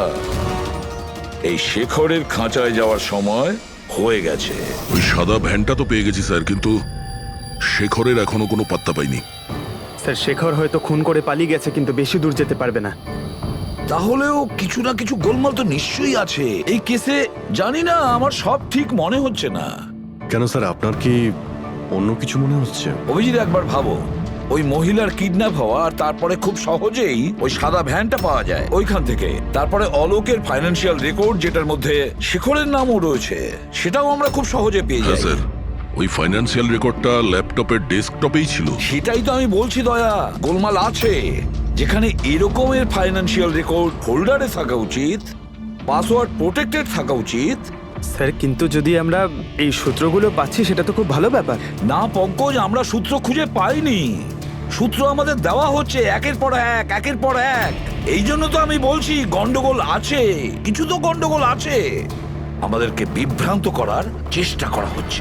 এই শেখরের খাঁচায় যাওয়ার সময় হয়ে গেছে। ওই সাদা ভ্যানটা তো পেয়ে গেছি স্যার, কিন্তু শেখরের এখনো কোনো পাত্তা পাইনি। স্যার, শেখর হয়তো খুন করে পালিয়ে গেছে, কিন্তু বেশি দূর যেতে পারবে না। তাহলেও কিছু না কিছু গোলমাল তো নিশ্চয়ই আছে এই কেসে। জানি না, আমার সব ঠিক মনে হচ্ছে না। কেন স্যার, আপনার কি অন্য কিছু মনে হচ্ছে? অভিজিৎ, একবার ভাবো, ওই মহিলার কিডন্যাপ হওয়া আর তারপরে খুব সহজেই ওই সাদা ভ্যানটা পাওয়া যায় ওইখান থেকে, তারপরে অলোকের ফাইন্যান্সিয়াল রেকর্ড যেটার মধ্যে শেখরের নামও রয়েছে, সেটাও আমরা খুব সহজে পেয়ে হ্যাঁ যাই। স্যার, ওই ফাইন্যান্সিয়াল রেকর্ডটা ল্যাপটপের ডেস্কটপেই ছিল। সেটাই তো আমি বলছি দয়া, গোলমাল আছে। যেখানে এরকমের ফাইন্যান্সিয়াল রেকর্ড ফোল্ডারে থাকা উচিত, পাসওয়ার্ড প্রোটেক্টেড থাকা উচিত। স্যার, কিন্তু যদি আমরা এই সূত্রগুলো পাচ্ছি সেটা তো খুব ভালো ব্যাপার। না পঙ্কজ, আমরা সূত্র খুঁজে পাইনি। সূত্র আমাদের দেওয়া হচ্ছে একের পর এক, একের পর এক। এই জন্য তো আমি বলছি গন্ডগোল আছে, কিছু তো গন্ডগোল আছে। আমাদেরকে বিভ্রান্ত করার চেষ্টা করা হচ্ছে।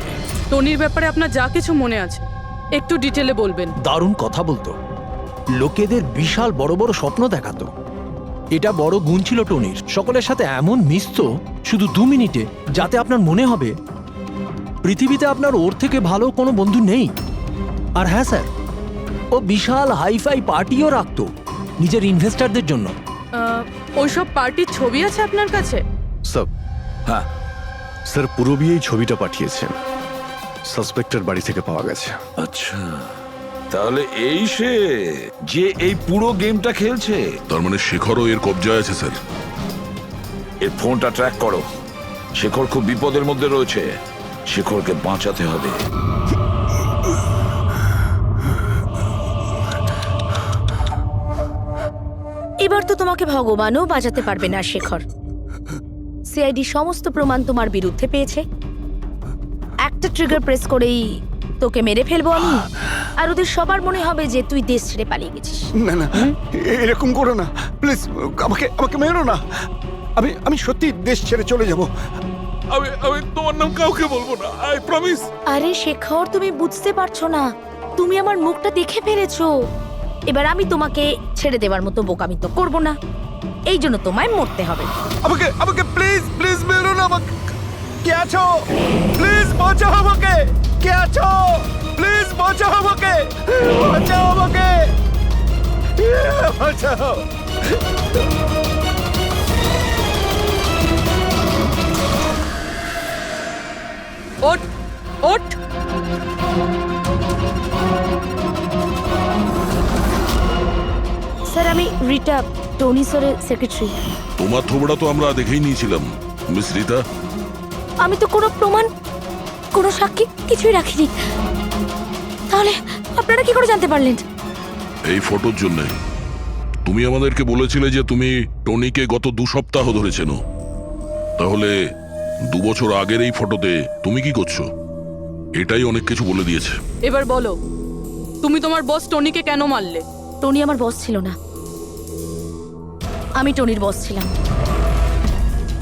টনির ব্যাপারে আপনার যা কিছু মনে আছে একটু ডিটেলে বলবেন। দারুণ কথা বলতো, লোকেদের বিশাল বড় বড় স্বপ্ন দেখাতো। এটা বড় গুণ ছিল টনির। সকলের সাথে এমন মিশতো শুধু 2 মিনিটে, যাতে আপনার মনে হবে পৃথিবীতে আপনার ওর থেকে ভালো কোনো বন্ধু নেই। আর হ্যাঁ স্যার, ও বিশাল হাইফাই পার্টিও রাখতো নিজের ইনভেস্টরদের জন্য। ওইসব পার্টির ছবি আছে আপনার কাছে? স্যার, হ্যাঁ স্যার, পুরবি এই ছবিটা পাঠিয়েছেন, সাসপেক্টের বাড়ি থেকে পাওয়া গেছে। আচ্ছা, তাহলে এই সে যে এই পুরো গেমটা খেলছে। তার মানে শেখরও এর কবজায় আছে স্যার। এর ফোনটা ট্র্যাক করো। শেখর খুব বিপদের মধ্যে রয়েছে, শেখরকে বাঁচাতে হবে। এবার তো তোমাকে ভগবানও বাঁচাতে পারবে না শেখর। সিআইডি সমস্ত প্রমাণ তোমার বিরুদ্ধে পেয়েছে। একটা ট্রিগার প্রেস করেই তোকে মেরে ফেলবো আমি, আর ওদের সবার মনে হবে যে তুই দেশ ছেড়ে পালিয়ে গেছিস। না না, এরকম করো না প্লিজ, আমাকে আমাকে মেরো না। আমি সত্যি দেশ ছেড়ে চলে যাব। আমি তোমার নাম কাউকে বলবো না, আই প্রমিস। আরে শেখর, তুমি বুঝতে পারছো না, তুমি আমার মুখটা দেখে ফেলেছো। এবার আমি তোমাকে ছেড়ে দেওয়ার মতো বোকামি তো করবো না, এই জন্য তোমায় মরতে হবে। আমাকে প্লিজ প্লিজ মেরো না। আমাকে কে আছো? প্লিজ বাঁচাও আমাকে। কে আছো? প্লিজ বাঁচাও আমাকে, বাঁচাও আমাকে, বাঁচাও। ওঠ ওঠ। স্যার, আমি রিটা, টনি স্যারের সেক্রেটারি। তোমার থোবড়া তো আমরা দেখেই নিয়েছিলাম মিস রিতা। আমি তো কোনো প্রমাণ, কোনো সাক্ষী কিছুই রাখিনি। তাহলে আপনারা কি করে জানতে পারলেন? এই ফটোর জন্য তুমি আমাদেরকে বলেছিলে যে তুমি টনিকে গত 2 সপ্তাহ ধরে চেনো। তাহলে 2 বছর আগের এই ফটোতে তুমি কি করছো? এটাই অনেক কিছু বলে দিয়েছে। এবার বলো, তুমি তোমার বস টনিকে কেন মারলে? টনি আমার বস ছিল না, আমি টনির বস ছিলাম।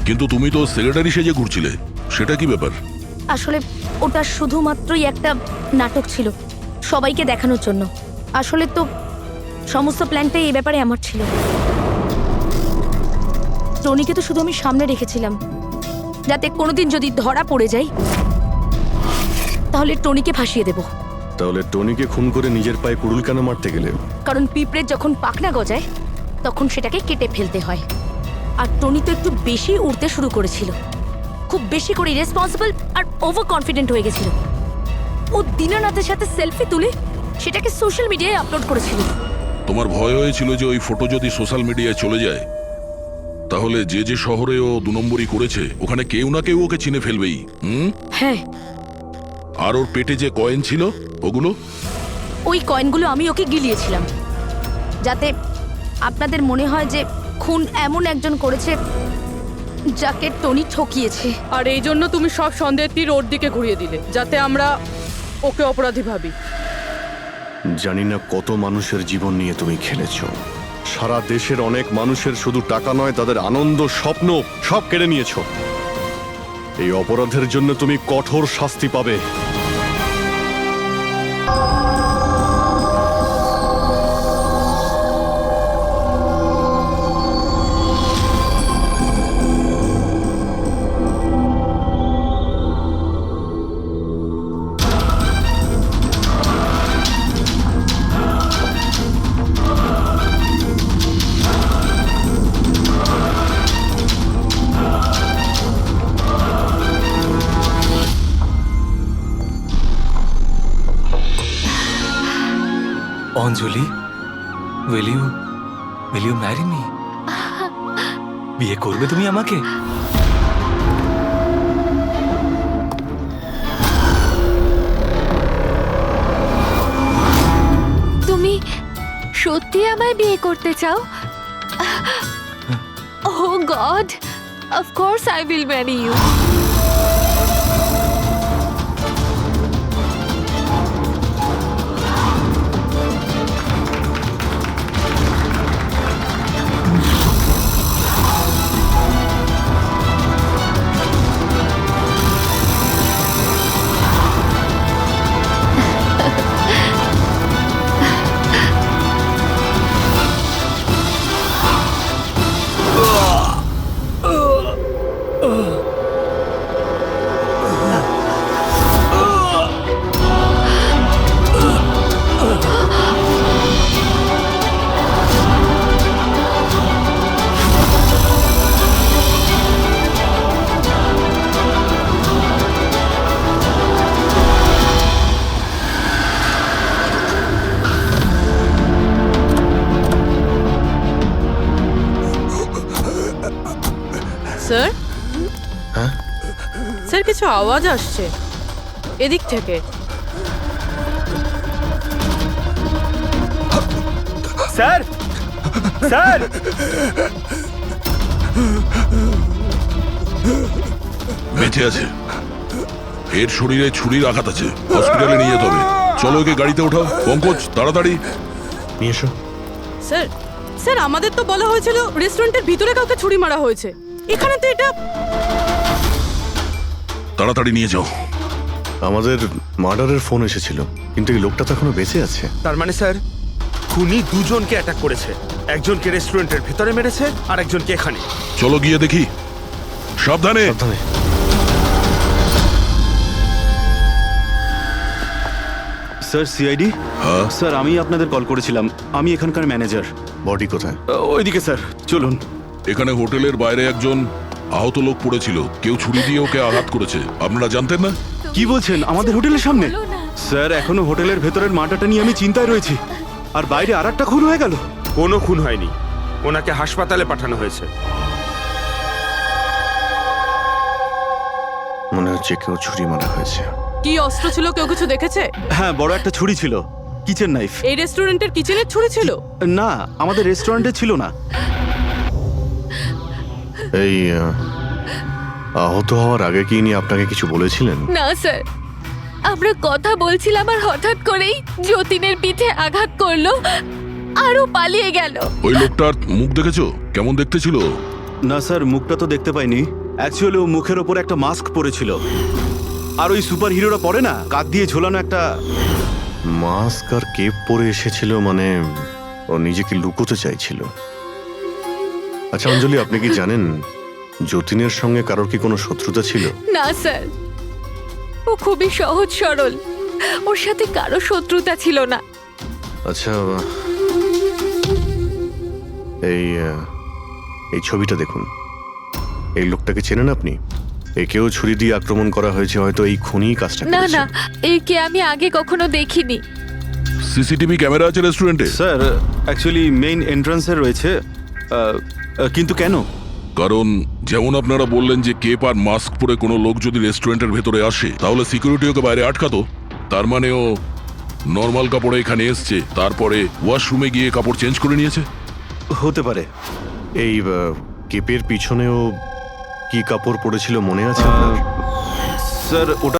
কিন্তু তুমি তো সেক্রেটারি সেজে ঘুরছিলে, সেটা কি ব্যাপার? আসলে ওটা শুধুমাত্রই একটা নাটক ছিল, সবাইকে দেখানোর জন্য। আসলে তো সমস্ত প্ল্যানটাই এই ব্যাপারে আমার ছিল। টনিকে তো শুধু আমি সামনে রেখেছিলাম, যাতে কোনোদিন যদি ধরা পড়ে যাই তাহলে টনিকে ফাঁসিয়ে দেব। তাহলে টনিকে খুন করে নিজের পায়ে কুড়ুল কেন মারতে গেলে? কারণ পিঁপড়ে যখন পাখনা গজায় তখন সেটাকে কেটে ফেলতে হয়। আর টনি তো একটু বেশি উড়তে শুরু করেছিল, খুব বেশি করে ইরেসপন্সিবল আর ওভার কনফিডেন্ট হয়ে গেছিল। ও দীনানাথের সাথে সেলফি তুলে সেটাকে সোশ্যাল মিডিয়ায় আপলোড করেছিল। তোমার ভয় হয়েছিল যে ওই ফটো যদি সোশ্যাল মিডিয়ায় চলে যায় তাহলে যে যে শহরে ও 2 নম্বরই করেছে ওখানে কেউ না কেউ ওকে চিনে ফেলবেই। হ্যাঁ, আর ওর পেটে যে কয়েন ছিল ওগুলো? ওই কয়েনগুলো আমি ওকে গিলিয়েছিলাম যাতে আপনাদের মনে হয় যে খুন এমন একজন করেছে যাকে টনি ঠকিয়েছে। আর এই জন্য তুমি সব সন্দেহের তীর ওর দিকে ঘুরিয়ে দিলে যাতে আমরা ওকে অপরাধী ভাবি। জানি না কত মানুষের জীবন নিয়ে তুমি খেলেছ। সারা দেশের অনেক মানুষের শুধু টাকা নয়, তাদের আনন্দ, স্বপ্ন সব কেড়ে নিয়েছো। এই অপরাধের জন্য তুমি কঠোর শাস্তি পাবে। অঞ্জলি, will you marry me? বিয়ে করবে তুমি আমাকে? তুমি সত্যি আমায় বিয়ে করতে চাও? Oh God, of course I will marry you. Sir, sir কিছু আওয়াজ আসছে এদিক থেকে। স্যার, স্যার, বেঁচে আছে। এর শরীরে ছুরির আঘাত আছে, হসপিটালে নিয়ে যেতে হবে। চলো ওকে গাড়িতে ওঠাও। পঙ্কজ, তাড়াতাড়ি নিয়ে এসো। স্যার, স্যার আমাদের তো বলা হয়েছিল রেস্টুরেন্টের ভিতরে কাউকে ছুরি মারা হয়েছে, এখানে তো এটা। তাড়াতাড়ি নিয়ে যাও। আমাদের মার্ডারের ফোন এসেছিল, কিন্তু এই লোকটা তো এখনো বেঁচে আছে। তার মানে স্যার খুনি দুজনকে অ্যাটাক করেছে। একজনকে রেস্টুরেন্টের ভেতরে মেরেছে আর একজনকে এখানে। চলো গিয়ে দেখি। সাবধানে। সাবধানে। Sir, CID. স্যার, আমি আপনাদের কল করেছিলাম। আমি এখানকার ম্যানেজার। বডি কোথায়? ওইদিকে স্যার, চলুন। এখানে হোটেলের বাইরে একজন আহত লোক পড়েছিল, কেউ ছুরি দিয়ে ওকে আঘাত করেছে। আপনারা জানতেন না? কি বলছেন? আমাদের হোটেলের সামনে? স্যার, এখনো হোটেলের ভেতরের মাটাটা নিয়ে আমি চিন্তায় রয়েছি। আর বাইরে আর একটা খুন হয়ে গেল। কোনো খুন হয়নি, ওনাকে হাসপাতালে পাঠানো হয়েছে। মনে হচ্ছে কেউ ছুরি মারা হয়েছে। কি অস্ত্র ছিল, কেউ কিছু দেখেছে? হ্যাঁ, বড় একটা ছুরি ছিল, কিচেন নাইফ। এই রেস্টুরেন্টের কিচেনের ছুরি ছিল? না, আমাদের রেস্টুরেন্টে ছিল না। এই আহত হওয়ার আগে কি ইনি আপনাকে কিছু বলেছিলেন? না স্যার, আমরা কথা বলছিলাম আর হঠাৎ করেই যতীনের পিঠে আঘাত করলো আরও পালিয়ে গেল। ওই লোকটার মুখ দেখেছো? কেমন দেখতে ছিল? না স্যার, মুখটা তো দেখতে পাইনি। অ্যাকচুয়ালি ও মুখের ওপর একটা মাস্ক পরেছিল। আর ওই সুপার হিরোরা পরে না, কাঁধ দিয়ে ঝোলানো একটা মাস্ক আর কেপ পরে এসেছিল, মানে ও নিজেকে লুকোতে চাইছিল। আচ্ছা অঞ্জলি, আপনি কি জানেন যতীনের সঙ্গে কারোর কি কোনো শত্রুতা ছিল? না স্যার, ও খুবই সহজ সরল, ওর সাথে কারো শত্রুতা ছিল না। আচ্ছা, এই ছবিটা দেখুন। এই লোকটাকে চেনেন আপনি? একেও ছুরি দিয়ে আক্রমণ করা হয়েছে, হয়তো এই খুনি কাজটা না করেছে। না, একে আমি আগে কখনো দেখিনি। সিসিটিভি ক্যামেরা আছে রেস্টুরেন্টে? স্যার অ্যাকচুয়ালি মেইন এন্ট্রান্সে রয়েছে, কিন্তু কেন? কারণ যেমন আপনারা বললেন যে কেপ আর মাস্ক পরে কোনো লোক যদি রেস্টুরেন্টের ভেতরে আসে তাহলে সিকিউরিটি ওকে বাইরে আটকাতো। তার মানে ও নর্মাল কাপড়ে এখানে এসছে, তারপরে ওয়াশরুমে গিয়ে কাপড় চেঞ্জ করে নিয়েছে। হতে পারে। এই কেপের পিছনেও কি কাপড় পরেছিল মনে আছে আপনার? স্যার ওটা